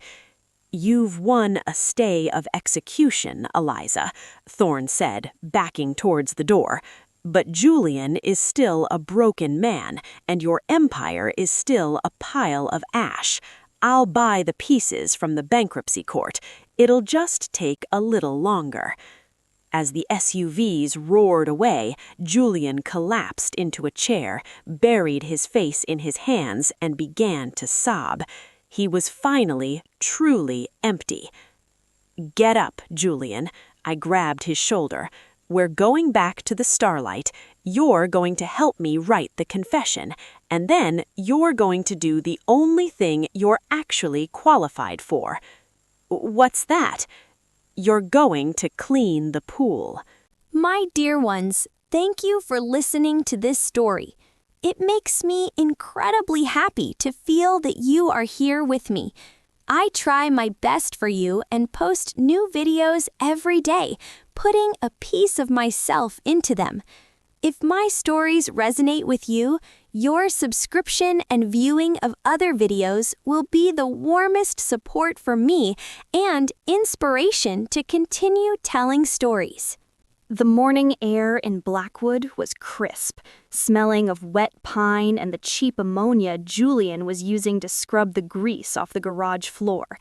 "You've won a stay of execution, Eliza," Thorne said, backing towards the door. "But Julian is still a broken man, and your empire is still a pile of ash. I'll buy the pieces from the bankruptcy court. It'll just take a little longer." As the SUVs roared away, Julian collapsed into a chair, buried his face in his hands, and began to sob. He was finally, truly empty. "Get up, Julian." I grabbed his shoulder. "We're going back to the Starlight. You're going to help me write the confession, and then you're going to do the only thing you're actually qualified for." "What's that?" "You're going to clean the pool." My dear ones, thank you for listening to this story. It makes me incredibly happy to feel that you are here with me. I try my best for you and post new videos every day, putting a piece of myself into them. If my stories resonate with you, your subscription and viewing of other videos will be the warmest support for me and inspiration to continue telling stories. The morning air in Blackwood was crisp, smelling of wet pine and the cheap ammonia Julian was using to scrub the grease off the garage floor.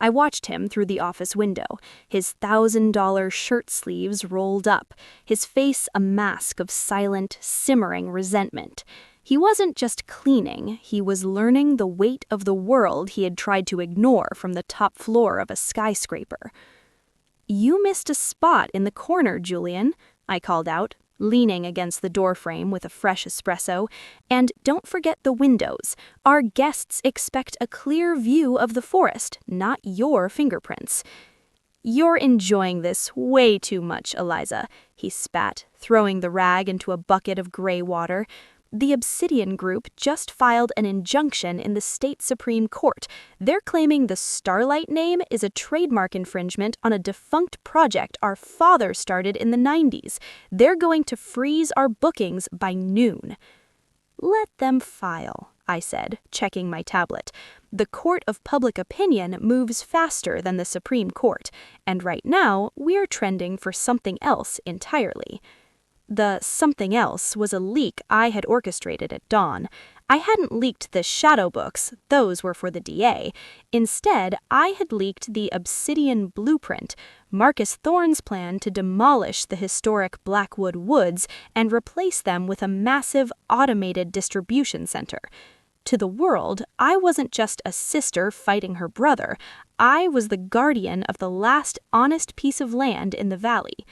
I watched him through the office window, his $1,000 shirt sleeves rolled up, his face a mask of silent, simmering resentment. He wasn't just cleaning, he was learning the weight of the world he had tried to ignore from the top floor of a skyscraper. "You missed a spot in the corner, Julian," I called out, leaning against the doorframe with a fresh espresso. "And don't forget the windows. Our guests expect a clear view of the forest, not your fingerprints." "You're enjoying this way too much, Eliza," he spat, throwing the rag into a bucket of gray water. "The Obsidian Group just filed an injunction in the state Supreme Court. They're claiming the Starlight name is a trademark infringement on a defunct project our father started in the 90s. They're going to freeze our bookings by noon." "Let them file," I said, checking my tablet. "The court of public opinion moves faster than the Supreme Court, and right now we're trending for something else entirely." The something else was a leak I had orchestrated at dawn. I hadn't leaked the shadow books, those were for the DA. Instead, I had leaked the Obsidian Blueprint, Marcus Thorne's plan to demolish the historic Blackwood Woods and replace them with a massive automated distribution center. To the world, I wasn't just a sister fighting her brother. I was the guardian of the last honest piece of land in the valley.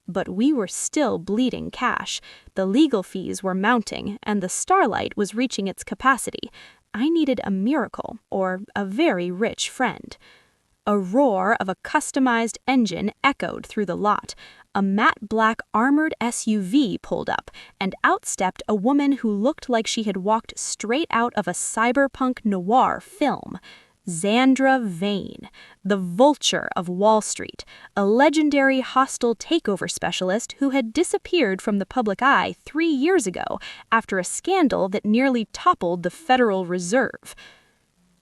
But we were still bleeding cash. The legal fees were mounting, and the Starlight was reaching its capacity. I needed a miracle, or a very rich friend. A roar of a customized engine echoed through the lot. A matte black armored SUV pulled up, and out stepped a woman who looked like she had walked straight out of a cyberpunk noir film. Xandra Vane, the Vulture of Wall Street, a legendary hostile takeover specialist who had disappeared from the public eye 3 years ago after a scandal that nearly toppled the Federal Reserve.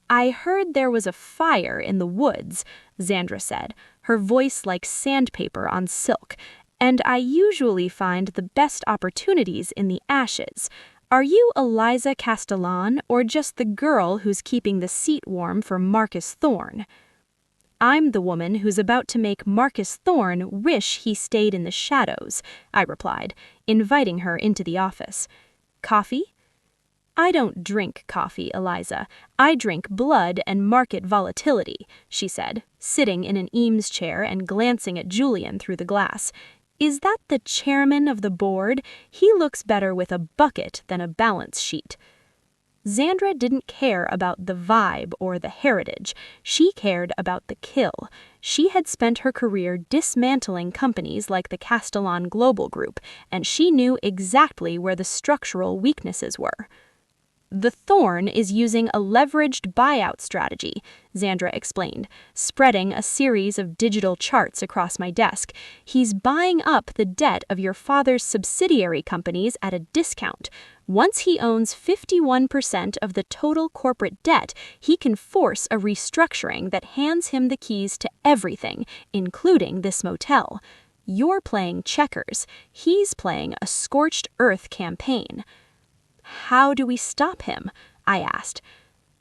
"I heard there was a fire in the woods," Xandra said, her voice like sandpaper on silk, "and I usually find the best opportunities in the ashes. Are you Eliza Castellan, or just the girl who's keeping the seat warm for Marcus Thorne?" "I'm the woman who's about to make Marcus Thorne wish he stayed in the shadows," I replied, inviting her into the office. "Coffee?" "I don't drink coffee, Eliza. I drink blood and market volatility," she said, sitting in an Eames chair and glancing at Julian through the glass. "Is that the chairman of the board? He looks better with a bucket than a balance sheet." Xandra didn't care about the vibe or the heritage. She cared about the kill. She had spent her career dismantling companies like the Castellan Global Group, and she knew exactly where the structural weaknesses were. "The Thorne is using a leveraged buyout strategy," Xandra explained, spreading a series of digital charts across my desk. "He's buying up the debt of your father's subsidiary companies at a discount. Once he owns 51% of the total corporate debt, he can force a restructuring that hands him the keys to everything, including this motel. You're playing checkers. He's playing a scorched earth campaign." "How do we stop him?" I asked.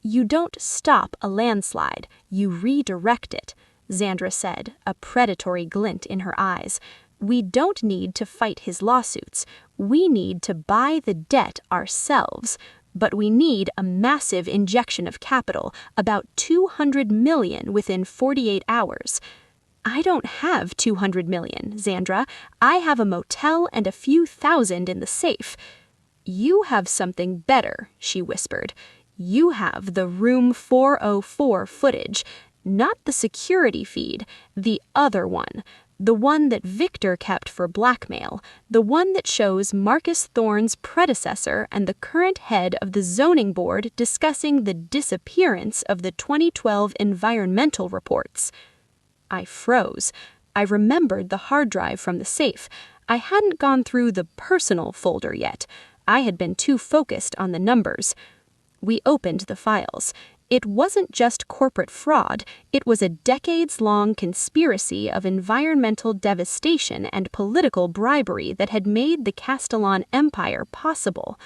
"You don't stop a landslide, you redirect it," Xandra said, a predatory glint in her eyes. "We don't need to fight his lawsuits. We need to buy the debt ourselves. But we need a massive injection of capital, about 200 million within 48 hours. "I don't have 200 million, Xandra. I have a motel and a few thousand in the safe." "You have something better," she whispered. "You have the Room 404 footage, not the security feed, the other one, the one that Victor kept for blackmail, the one that shows Marcus Thorne's predecessor and the current head of the zoning board discussing the disappearance of the 2012 environmental reports." I froze. I remembered the hard drive from the safe. I hadn't gone through the personal folder yet. I had been too focused on the numbers. We opened the files. It wasn't just corporate fraud, it was a decades-long conspiracy of environmental devastation and political bribery that had made the Castellan Empire possible.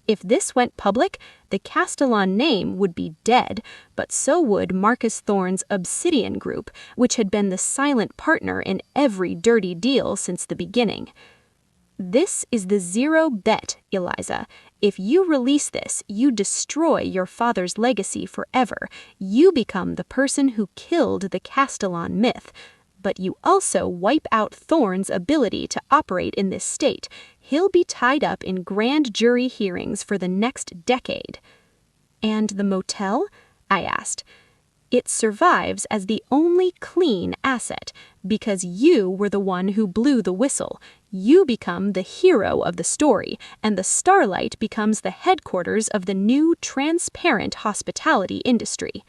If this went public, the Castellan name would be dead, but so would Marcus Thorne's Obsidian Group, which had been the silent partner in every dirty deal since the beginning. "This is the zero bet, Eliza. If you release this, you destroy your father's legacy forever. You become the person who killed the Castellan myth. But you also wipe out Thorne's ability to operate in this state. He'll be tied up in grand jury hearings for the next decade." "And the motel?" I asked. It survives as the only clean asset because you were the one who blew the whistle. You become the hero of the story, and the Starlight becomes the headquarters of the new transparent hospitality industry.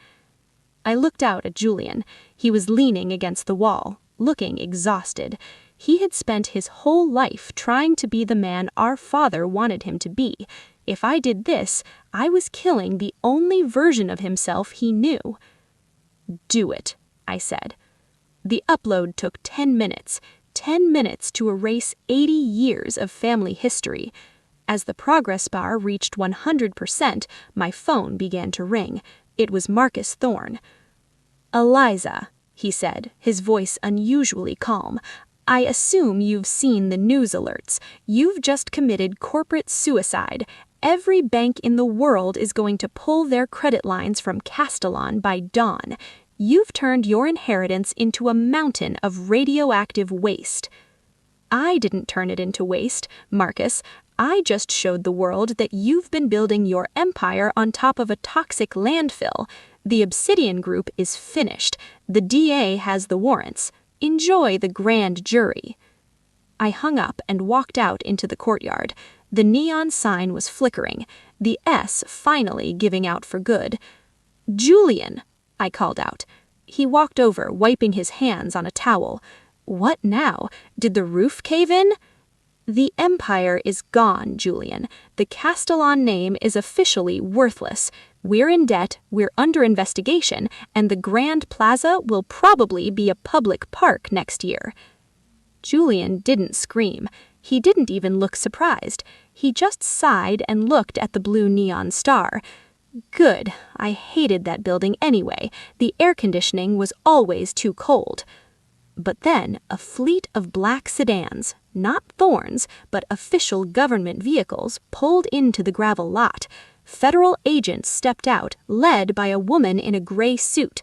I looked out at Julian. He was leaning against the wall, looking exhausted. He had spent his whole life trying to be the man our father wanted him to be. If I did this, I was killing the only version of himself he knew. "Do it," I said. The upload took 10 minutes. 10 minutes to erase 80 years of family history. As the progress bar reached 100%, my phone began to ring. It was Marcus Thorne. "Eliza," he said, his voice unusually calm, "I assume you've seen the news alerts. You've just committed corporate suicide. Every bank in the world is going to pull their credit lines from Castellon by dawn. You've turned your inheritance into a mountain of radioactive waste." "I didn't turn it into waste, Marcus. I just showed the world that you've been building your empire on top of a toxic landfill. The Obsidian Group is finished. The DA has the warrants. Enjoy the grand jury." I hung up and walked out into the courtyard. The neon sign was flickering, the S finally giving out for good. "Julian!" I called out. He walked over, wiping his hands on a towel. "What now? Did the roof cave in?" "The empire is gone, Julian. The Castellon name is officially worthless. We're in debt, we're under investigation, and the Grand Plaza will probably be a public park next year." Julian didn't scream. He didn't even look surprised. He just sighed and looked at the blue neon star. "Good. I hated that building anyway. The air conditioning was always too cold." But then a fleet of black sedans, not Thorne's, but official government vehicles, pulled into the gravel lot. Federal agents stepped out, led by a woman in a gray suit.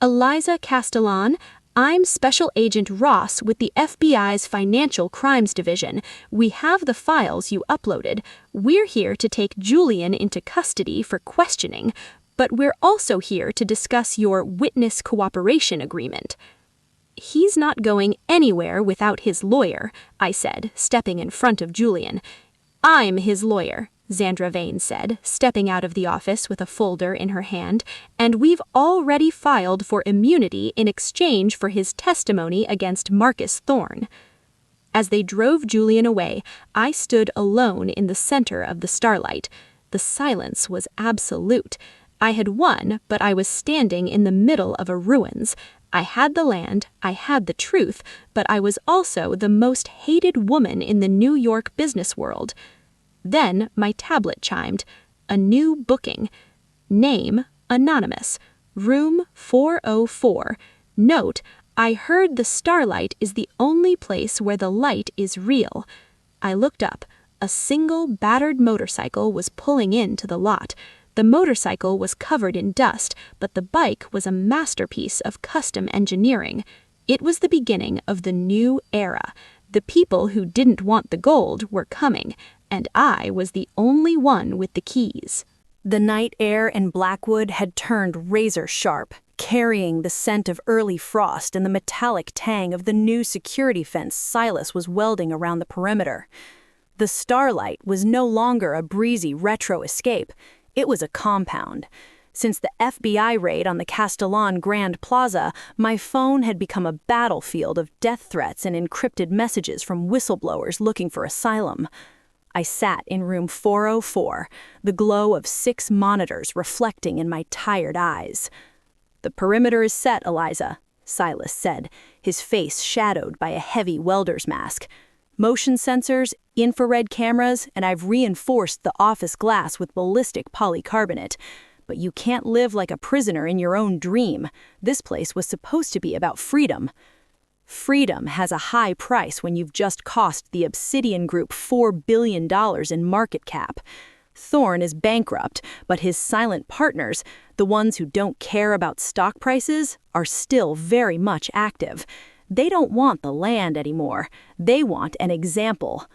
"Eliza Castellon, I'm Special Agent Ross with the FBI's Financial Crimes Division. We have the files you uploaded. We're here to take Julian into custody for questioning, but we're also here to discuss your witness cooperation agreement." "He's not going anywhere without his lawyer," I said, stepping in front of Julian. "I'm his lawyer," Zandra Vane said, stepping out of the office with a folder in her hand, "and we've already filed for immunity in exchange for his testimony against Marcus Thorne." As they drove Julian away, I stood alone in the center of the Starlight. The silence was absolute. I had won, but I was standing in the middle of a ruins. I had the land, I had the truth, but I was also the most hated woman in the New York business world. Then my tablet chimed. A new booking. Name, anonymous. Room 404. Note, I heard the Starlight is the only place where the light is real. I looked up. A single battered motorcycle was pulling into the lot. The motorcycle was covered in dust, but the bike was a masterpiece of custom engineering. It was the beginning of the new era. The people who didn't want the gold were coming, and I was the only one with the keys. The night air in Blackwood had turned razor sharp, carrying the scent of early frost and the metallic tang of the new security fence Silas was welding around the perimeter. The Starlight was no longer a breezy retro escape. It was a compound. Since the FBI raid on the Castellon Grand Plaza, my phone had become a battlefield of death threats and encrypted messages from whistleblowers looking for asylum. I sat in room 404, the glow of 6 monitors reflecting in my tired eyes. "The perimeter is set, Eliza," Silas said, his face shadowed by a heavy welder's mask. "Motion sensors, infrared cameras, and I've reinforced the office glass with ballistic polycarbonate. But you can't live like a prisoner in your own dream. This place was supposed to be about freedom." "Freedom has a high price when you've just cost the Obsidian Group $4 billion in market cap. Thorne is bankrupt, but his silent partners, the ones who don't care about stock prices, are still very much active. They don't want the land anymore. They want an example."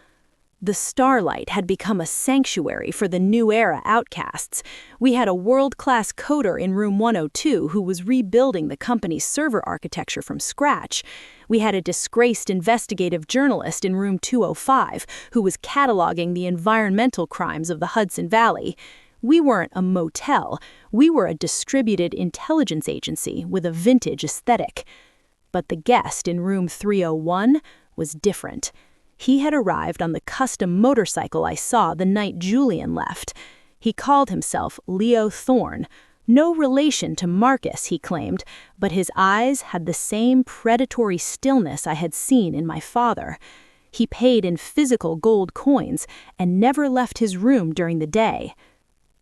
The Starlight had become a sanctuary for the New Era outcasts. We had a world-class coder in room 102 who was rebuilding the company's server architecture from scratch. We had a disgraced investigative journalist in room 205 who was cataloging the environmental crimes of the Hudson Valley. We weren't a motel, we were a distributed intelligence agency with a vintage aesthetic. But the guest in room 301 was different. He had arrived on the custom motorcycle I saw the night Julian left. He called himself Leo Thorne. No relation to Marcus, he claimed, but his eyes had the same predatory stillness I had seen in my father. He paid in physical gold coins and never left his room during the day.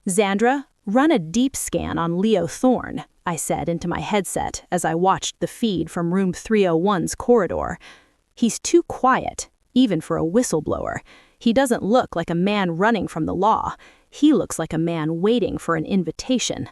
"Xandra, run a deep scan on Leo Thorne," I said into my headset as I watched the feed from room 301's corridor. "He's too quiet, even for a whistleblower. He doesn't look like a man running from the law. He looks like a man waiting for an invitation."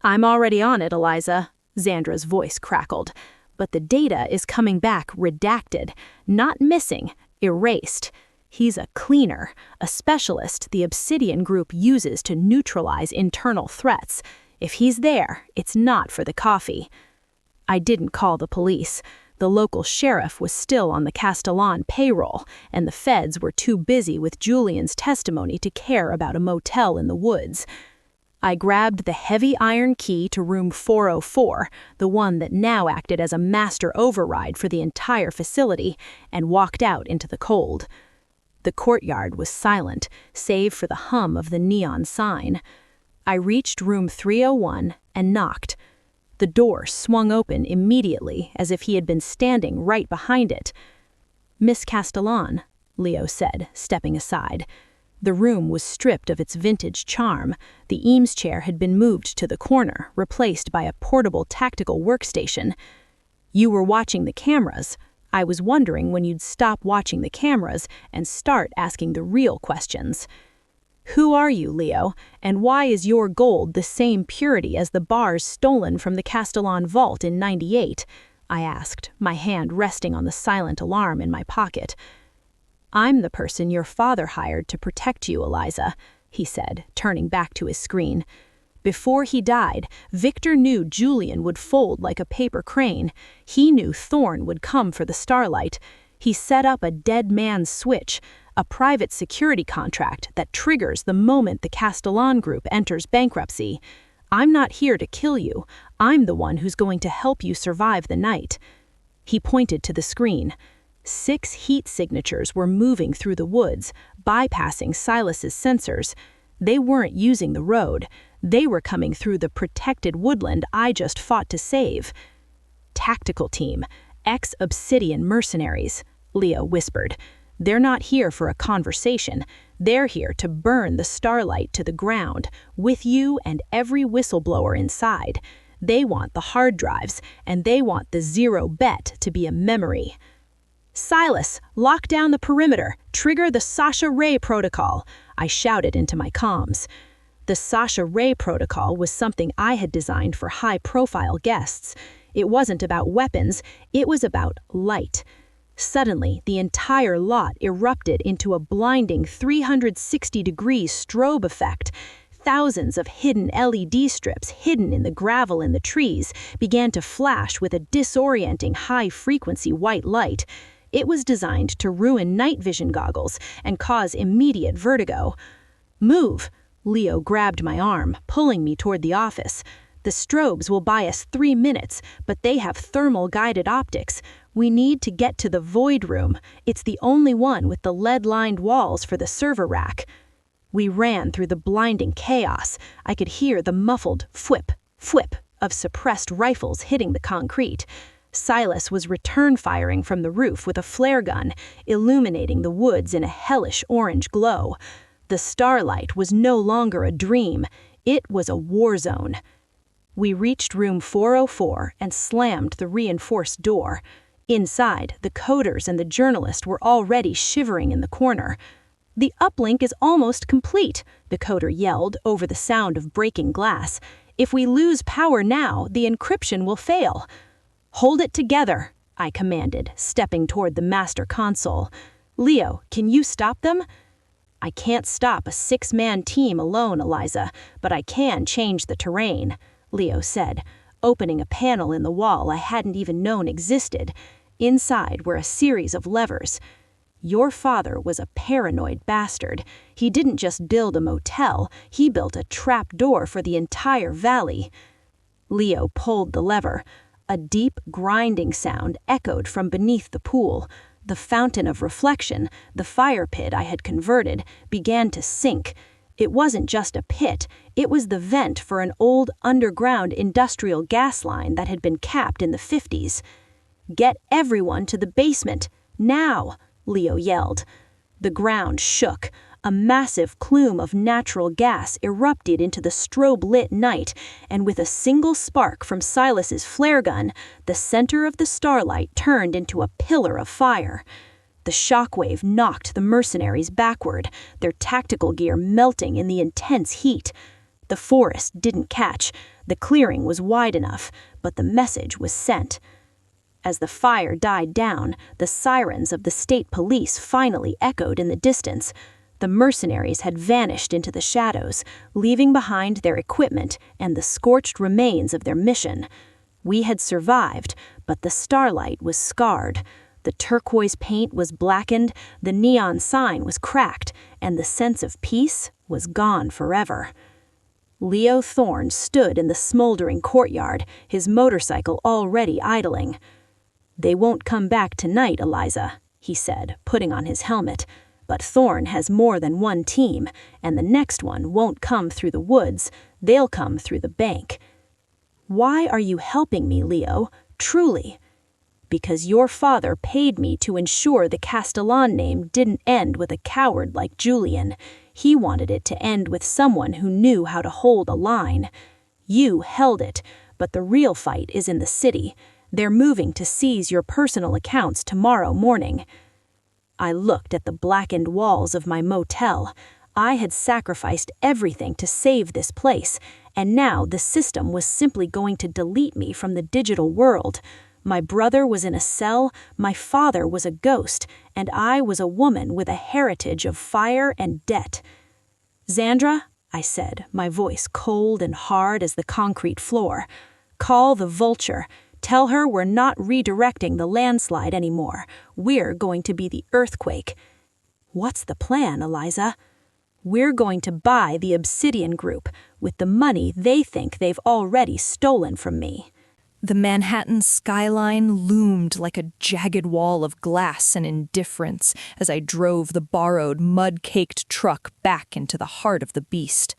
"I'm already on it, Eliza," Xandra's voice crackled. "But the data is coming back redacted, not missing, erased. He's a cleaner, a specialist the Obsidian Group uses to neutralize internal threats. If he's there, it's not for the coffee." I didn't call the police. The local sheriff was still on the Castellan payroll, and the feds were too busy with Julian's testimony to care about a motel in the woods. I grabbed the heavy iron key to room 404, the one that now acted as a master override for the entire facility, and walked out into the cold. The courtyard was silent, save for the hum of the neon sign. I reached room 301 and knocked. The door swung open immediately, as if he had been standing right behind it. "Miss Castellan," Leo said, stepping aside. The room was stripped of its vintage charm. The Eames chair had been moved to the corner, replaced by a portable tactical workstation. "You were watching the cameras. I was wondering when you'd stop watching the cameras and start asking the real questions. Who are you, Leo, and why is your gold the same purity as the bars stolen from the Castellan vault in '98? I asked, my hand resting on the silent alarm in my pocket. "I'm the person your father hired to protect you, Eliza," he said, turning back to his screen. "Before he died, Victor knew Julian would fold like a paper crane. He knew Thorne would come for the Starlight. He set up a dead man's switch, a private security contract that triggers the moment the Castellan Group enters bankruptcy. I'm not here to kill you. I'm the one who's going to help you survive the night." He pointed to the screen. 6 heat signatures were moving through the woods, bypassing Silas's sensors. They weren't using the road. They were coming through the protected woodland I just fought to save. "Tactical team, ex-Obsidian mercenaries," Leo whispered. "They're not here for a conversation. They're here to burn the Starlight to the ground, with you and every whistleblower inside. They want the hard drives, and they want the zero bet to be a memory." "Silas, lock down the perimeter. Trigger the Sasha Ray protocol," I shouted into my comms. The Sasha Ray protocol was something I had designed for high-profile guests. It wasn't about weapons, it was about light. Suddenly, the entire lot erupted into a blinding 360-degree strobe effect. Thousands of hidden LED strips hidden in the gravel in the trees began to flash with a disorienting high-frequency white light. It was designed to ruin night vision goggles and cause immediate vertigo. "Move!" Leo grabbed my arm, pulling me toward the office. "The strobes will buy us 3 minutes, but they have thermal-guided optics. We need to get to the void room. It's the only one with the lead-lined walls for the server rack." We ran through the blinding chaos. I could hear the muffled fwip, fwip of suppressed rifles hitting the concrete. Silas was return firing from the roof with a flare gun, illuminating the woods in a hellish orange glow. The Starlight was no longer a dream. It was a war zone. We reached room 404 and slammed the reinforced door. Inside, the coders and the journalist were already shivering in the corner. "The uplink is almost complete," the coder yelled over the sound of breaking glass. "If we lose power now, the encryption will fail." "Hold it together," I commanded, stepping toward the master console. Leo, can you stop them? I can't stop a 6-man team alone, Eliza, but I can change the terrain, Leo said, opening a panel in the wall I hadn't even known existed. Inside were a series of levers. Your father was a paranoid bastard. He didn't just build a motel, he built a trap door for the entire valley. Leo pulled the lever. A deep, grinding sound echoed from beneath the pool. The fountain of reflection, the fire pit I had converted, began to sink. It wasn't just a pit, it was the vent for an old underground industrial gas line that had been capped in the 50s. Get everyone to the basement, now, Leo yelled. The ground shook. A massive plume of natural gas erupted into the strobe-lit night, and with a single spark from Silas's flare gun, the center of the starlight turned into a pillar of fire. The shockwave knocked the mercenaries backward, their tactical gear melting in the intense heat. The forest didn't catch. The clearing was wide enough, but the message was sent. As the fire died down, the sirens of the state police finally echoed in the distance. The mercenaries had vanished into the shadows, leaving behind their equipment and the scorched remains of their mission. We had survived, but the starlight was scarred. The turquoise paint was blackened, the neon sign was cracked, and the sense of peace was gone forever. Leo Thorne stood in the smoldering courtyard, his motorcycle already idling. They won't come back tonight, Eliza, he said, putting on his helmet. But Thorne has more than one team, and the next one won't come through the woods, they'll come through the bank. Why are you helping me, Leo? Truly. Because your father paid me to ensure the Castellan name didn't end with a coward like Julian. He wanted it to end with someone who knew how to hold a line. You held it, but the real fight is in the city. They're moving to seize your personal accounts tomorrow morning. I looked at the blackened walls of my motel. I had sacrificed everything to save this place, and now the system was simply going to delete me from the digital world. My brother was in a cell, my father was a ghost, and I was a woman with a heritage of fire and debt. Xandra, I said, my voice cold and hard as the concrete floor, call the vulture. Tell her we're not redirecting the landslide anymore. We're going to be the earthquake. What's the plan, Eliza? We're going to buy the Obsidian Group with the money they think they've already stolen from me. The Manhattan skyline loomed like a jagged wall of glass and indifference as I drove the borrowed, mud-caked truck back into the heart of the beast.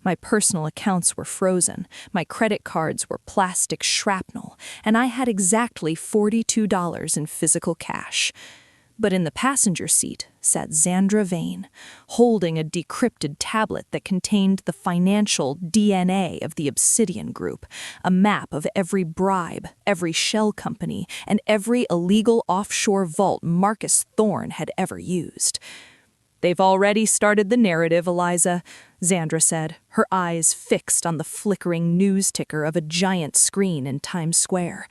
My personal accounts were frozen, my credit cards were plastic shrapnel, and I had exactly $42 in physical cash. But in the passenger seat sat Xandra Vane, holding a decrypted tablet that contained the financial DNA of the Obsidian Group, a map of every bribe, every shell company, and every illegal offshore vault Marcus Thorne had ever used. They've already started the narrative, Eliza, Xandra said, her eyes fixed on the flickering news ticker of a giant screen in Times Square.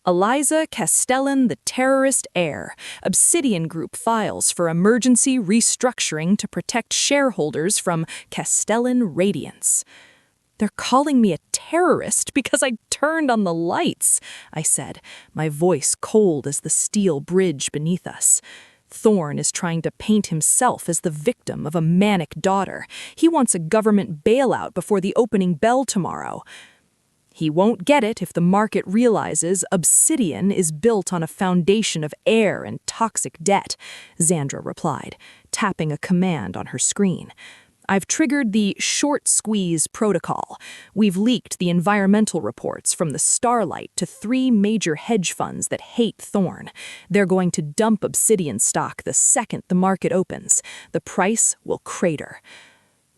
Eliza Castellan, the terrorist heir. Obsidian Group files for emergency restructuring to protect shareholders from Castellan Radiance. They're calling me a terrorist because I turned on the lights, I said, my voice cold as the steel bridge beneath us. Thorne is trying to paint himself as the victim of a manic daughter. He wants a government bailout before the opening bell tomorrow. He won't get it if the market realizes Obsidian is built on a foundation of air and toxic debt, Xandra replied, tapping a command on her screen. I've triggered the short squeeze protocol. We've leaked the environmental reports from the Starlight to 3 major hedge funds that hate Thorne. They're going to dump Obsidian stock the second the market opens. The price will crater.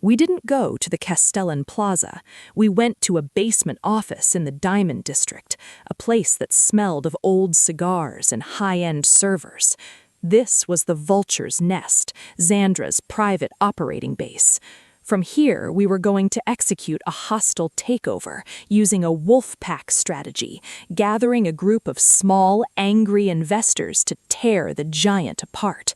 We didn't go to the Castellan Plaza. We went to a basement office in the Diamond District, a place that smelled of old cigars and high-end servers. This was the Vulture's Nest, Xandra's private operating base. From here, we were going to execute a hostile takeover using a wolf pack strategy, gathering a group of small, angry investors to tear the giant apart.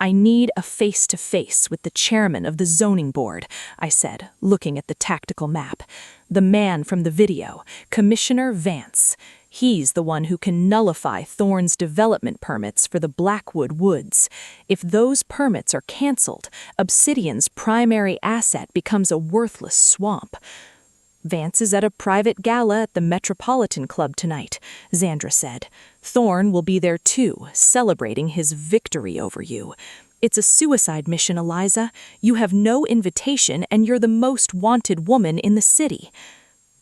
I need a face-to-face with the chairman of the zoning board, I said, looking at the tactical map. The man from the video, Commissioner Vance. He's the one who can nullify Thorne's development permits for the Blackwood Woods. If those permits are cancelled, Obsidian's primary asset becomes a worthless swamp. Vance is at a private gala at the Metropolitan Club tonight, Xandra said. Thorne will be there too, celebrating his victory over you. It's a suicide mission, Eliza. You have no invitation and you're the most wanted woman in the city.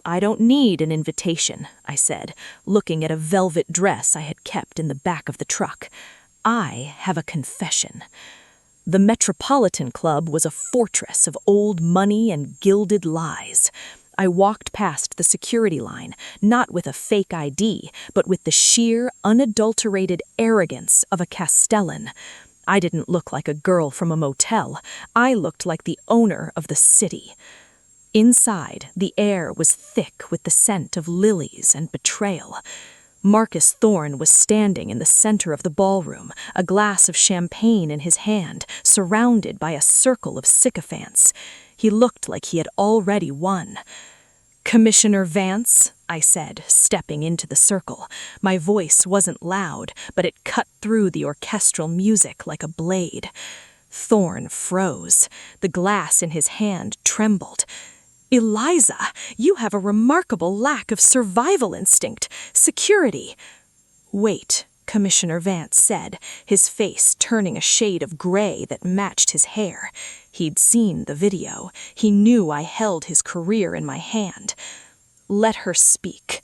I don't need an invitation, I said, looking at a velvet dress I had kept in the back of the truck. I have a confession. The Metropolitan Club was a fortress of old money and gilded lies. I walked past the security line, not with a fake ID, but with the sheer, unadulterated arrogance of a Castellan. I didn't look like a girl from a motel. I looked like the owner of the city. Inside, the air was thick with the scent of lilies and betrayal. Marcus Thorne was standing in the center of the ballroom, a glass of champagne in his hand, surrounded by a circle of sycophants. He looked like he had already won. "Commissioner Vance," I said, stepping into the circle. My voice wasn't loud, but it cut through the orchestral music like a blade. Thorne froze. The glass in his hand trembled. "Eliza, you have a remarkable lack of survival instinct, security." "Wait," Commissioner Vance said, his face turning a shade of gray that matched his hair. He'd seen the video. He knew I held his career in my hand. "Let her speak."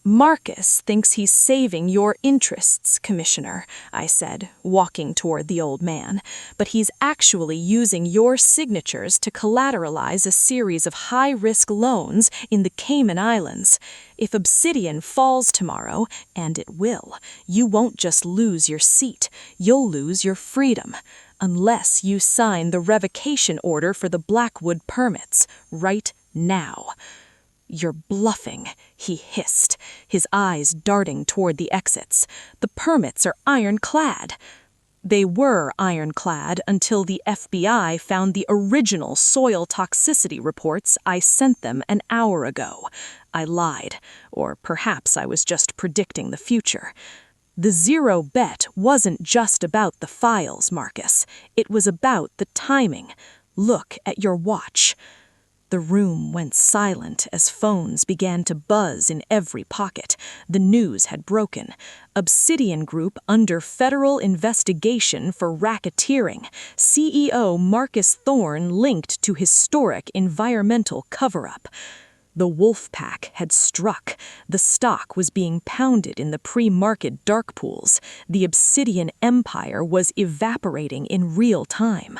"Marcus thinks he's saving your interests, Commissioner," I said, walking toward the old man, "but he's actually using your signatures to collateralize a series of high-risk loans in the Cayman Islands. If Obsidian falls tomorrow, and it will, you won't just lose your seat, you'll lose your freedom. Unless you sign the revocation order for the Blackwood permits, right now." "You're bluffing," he hissed, his eyes darting toward the exits. "The permits are ironclad." "They were ironclad until the FBI found the original soil toxicity reports I sent them an hour ago." I lied, or perhaps I was just predicting the future. "The zero bet wasn't just about the files, Marcus. It was about the timing. Look at your watch." The room went silent as phones began to buzz in every pocket. The news had broken. Obsidian Group under federal investigation for racketeering. CEO Marcus Thorne linked to historic environmental cover-up. The wolf pack had struck. The stock was being pounded in the pre-market dark pools. The Obsidian empire was evaporating in real time.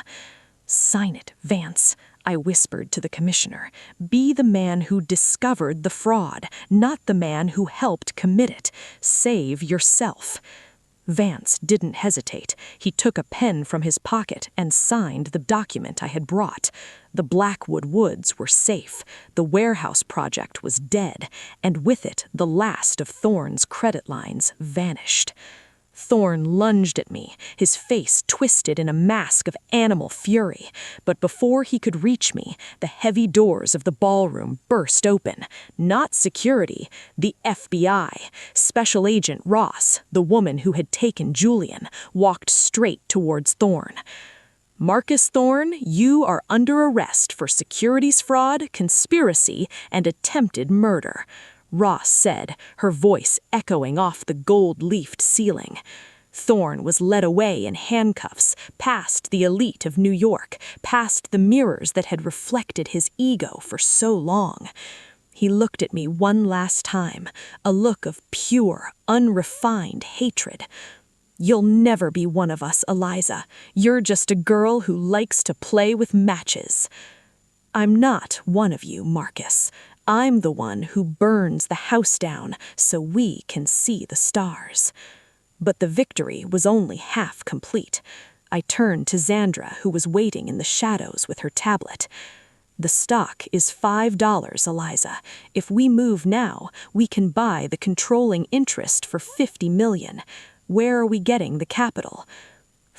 "Sign it, Vance," I whispered to the commissioner. "Be the man who discovered the fraud, not the man who helped commit it. Save yourself." Vance didn't hesitate. He took a pen from his pocket and signed the document I had brought. The Blackwood Woods were safe. The warehouse project was dead, and with it, the last of Thorne's credit lines vanished. Thorne lunged at me, his face twisted in a mask of animal fury. But before he could reach me, the heavy doors of the ballroom burst open. Not security, the FBI. Special Agent Ross, the woman who had taken Julian, walked straight towards Thorne. "Marcus Thorne, you are under arrest for securities fraud, conspiracy, and attempted murder," Ross said, her voice echoing off the gold-leafed ceiling. Thorne was led away in handcuffs, past the elite of New York, past the mirrors that had reflected his ego for so long. He looked at me one last time, a look of pure, unrefined hatred. "You'll never be one of us, Eliza. You're just a girl who likes to play with matches." "I'm not one of you, Marcus. I'm the one who burns the house down so we can see the stars." But the victory was only half complete. I turned to Xandra, who was waiting in the shadows with her tablet. "The stock is $5, Eliza. If we move now, we can buy the controlling interest for $50 million. Where are we getting the capital?"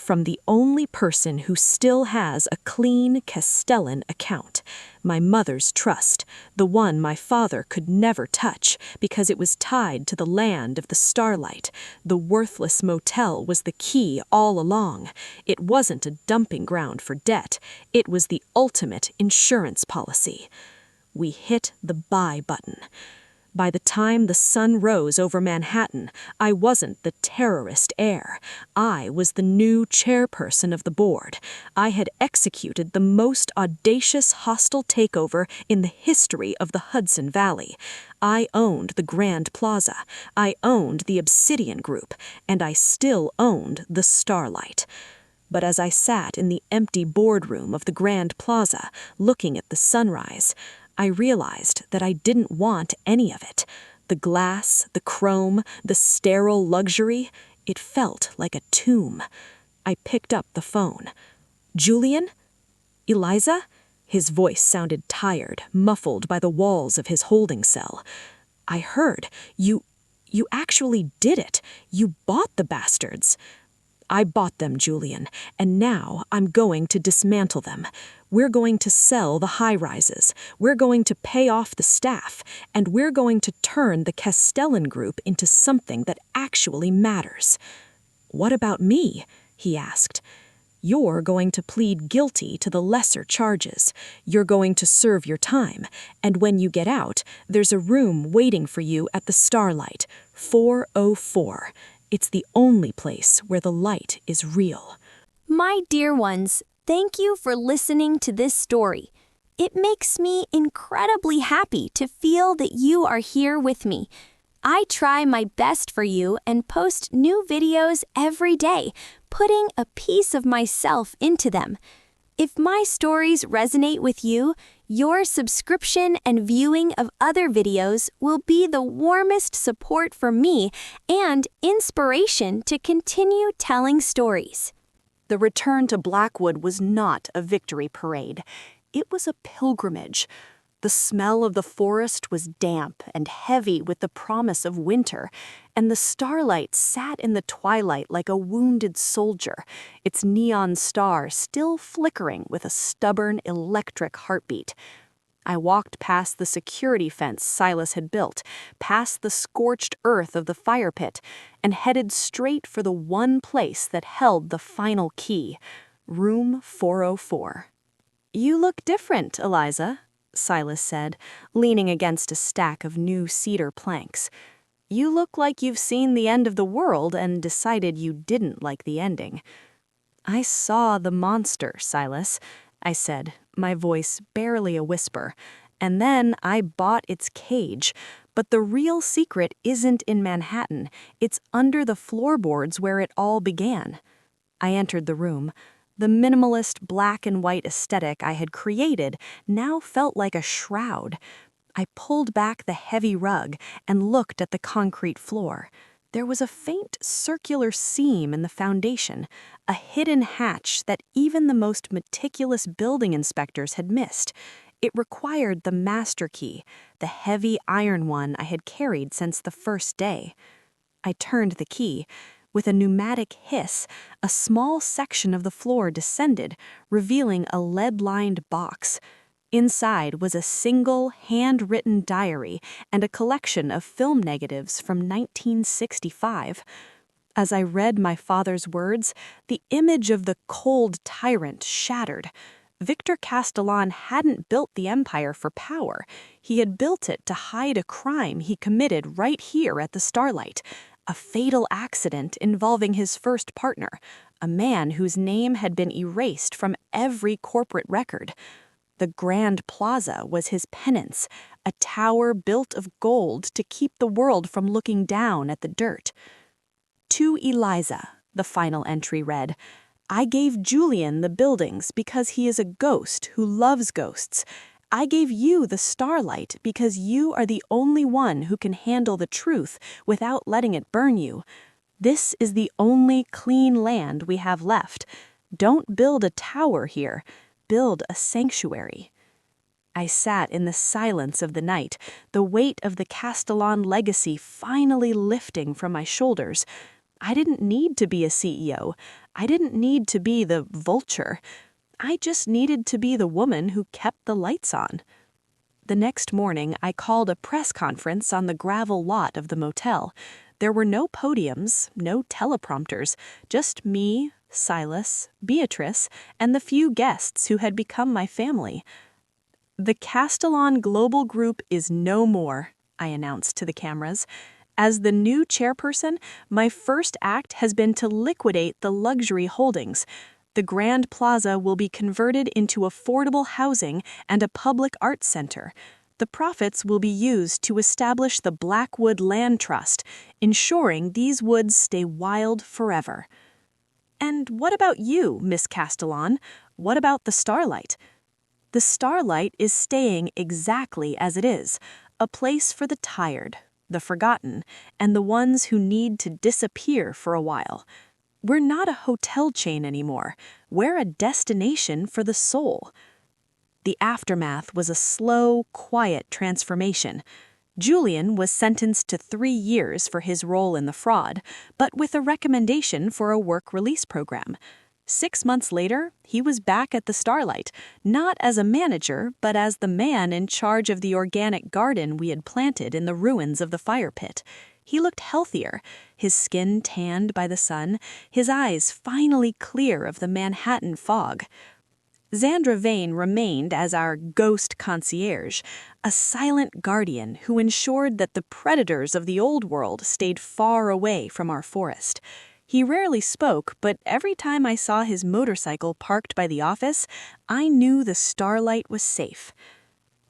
from the only person who still has a clean Castellan account, my mother's trust, the one my father could never touch because it was tied to the land of the starlight. The worthless motel was the key all along. It wasn't a dumping ground for debt. It was the ultimate insurance policy. We hit the buy button. By the time the sun rose over Manhattan, I wasn't the terrorist heir. I was the new chairperson of the board. I had executed the most audacious hostile takeover in the history of the Hudson Valley. I owned the Grand Plaza. I owned the Obsidian Group. And I still owned the Starlight. But as I sat in the empty boardroom of the Grand Plaza, looking at the sunrise, I realized that I didn't want any of it. The glass, the chrome, the sterile luxury, it felt like a tomb. I picked up the phone. "Julian? Eliza?" His voice sounded tired, muffled by the walls of his holding cell. "I heard. You actually did it. You bought the bastards." "I bought them, Julian, and now I'm going to dismantle them. We're going to sell the high-rises. We're going to pay off the staff, and we're going to turn the Castellan Group into something that actually matters." "What about me?" he asked. "You're going to plead guilty to the lesser charges. You're going to serve your time, and when you get out, there's a room waiting for you at the Starlight, 404. It's the only place where the light is real." My dear ones, thank you for listening to this story. It makes me incredibly happy to feel that you are here with me. I try my best for you and post new videos every day, putting a piece of myself into them. If my stories resonate with you, your subscription and viewing of other videos will be the warmest support for me and inspiration to continue telling stories. The return to Blackwood was not a victory parade. It was a pilgrimage. The smell of the forest was damp and heavy with the promise of winter, and the starlight sat in the twilight like a wounded soldier, its neon star still flickering with a stubborn electric heartbeat. I walked past the security fence Silas had built, past the scorched earth of the fire pit, and headed straight for the one place that held the final key, room 404. "You look different, Eliza," Silas said, leaning against a stack of new cedar planks. "You look like you've seen the end of the world and decided you didn't like the ending." "I saw the monster, Silas," I said, my voice barely a whisper, "and then I bought its cage. But the real secret isn't in Manhattan. It's under the floorboards where it all began." I entered the room. The minimalist black and white aesthetic I had created now felt like a shroud. I pulled back the heavy rug and looked at the concrete floor. There was a faint circular seam in the foundation, a hidden hatch that even the most meticulous building inspectors had missed. It required the master key, the heavy iron one I had carried since the first day. I turned the key. With a pneumatic hiss, a small section of the floor descended, revealing a lead-lined box. Inside was a single, handwritten diary and a collection of film negatives from 1965. As I read my father's words, the image of the cold tyrant shattered. Victor Castellan hadn't built the empire for power. He had built it to hide a crime he committed right here at the Starlight. A fatal accident involving his first partner, a man whose name had been erased from every corporate record. The Grand Plaza was his penance, a tower built of gold to keep the world from looking down at the dirt. "To Eliza," the final entry read, "I gave Julian the buildings because he is a ghost who loves ghosts. I gave you the starlight because you are the only one who can handle the truth without letting it burn you. This is the only clean land we have left. Don't build a tower here. Build a sanctuary." I sat in the silence of the night, the weight of the Castellan legacy finally lifting from my shoulders. I didn't need to be a CEO. I didn't need to be the vulture. I just needed to be the woman who kept the lights on. The next morning, I called a press conference on the gravel lot of the motel. There were no podiums, no teleprompters, just me, Silas, Beatrice, and the few guests who had become my family. "The Castellan Global Group is no more," I announced to the cameras. "As the new chairperson, my first act has been to liquidate the luxury holdings. The Grand Plaza will be converted into affordable housing and a public arts center. The profits will be used to establish the Blackwood Land Trust, ensuring these woods stay wild forever." "And what about you, Miss Castellan? What about the Starlight?" "The Starlight is staying exactly as it is, a place for the tired, the forgotten, and the ones who need to disappear for a while. We're not a hotel chain anymore. We're a destination for the soul." The aftermath was a slow, quiet transformation. Julian was sentenced to 3 years for his role in the fraud, but with a recommendation for a work release program. 6 months later, he was back at the Starlight, not as a manager, but as the man in charge of the organic garden we had planted in the ruins of the fire pit. He looked healthier, his skin tanned by the sun, his eyes finally clear of the Manhattan fog. Xandra Vane remained as our ghost concierge, a silent guardian who ensured that the predators of the old world stayed far away from our forest. He rarely spoke, but every time I saw his motorcycle parked by the office, I knew the Starlight was safe.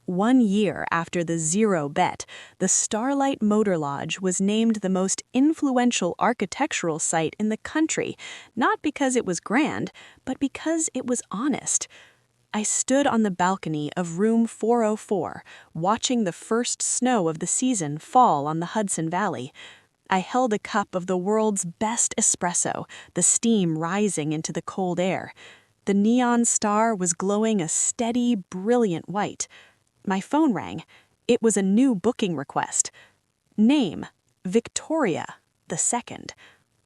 1 year after the Zero Bet, the Starlight Motor Lodge was named the most influential architectural site in the country, not because it was grand, but because it was honest. I stood on the balcony of room 404, watching the first snow of the season fall on the Hudson Valley. I held a cup of the world's best espresso, the steam rising into the cold air. The neon star was glowing a steady, brilliant white. My phone rang. It was a new booking request. Name, Victoria II.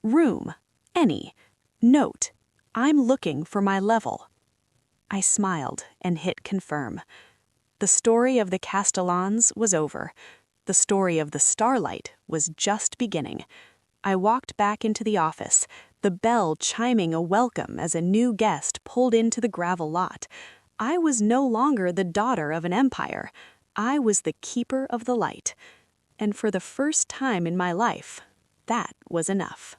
Room, any. Note, I'm looking for my level. I smiled and hit confirm. The story of the Castellans was over. The story of the Starlight was just beginning. I walked back into the office, the bell chiming a welcome as a new guest pulled into the gravel lot. I was no longer the daughter of an empire. I was the keeper of the light. And for the first time in my life, that was enough.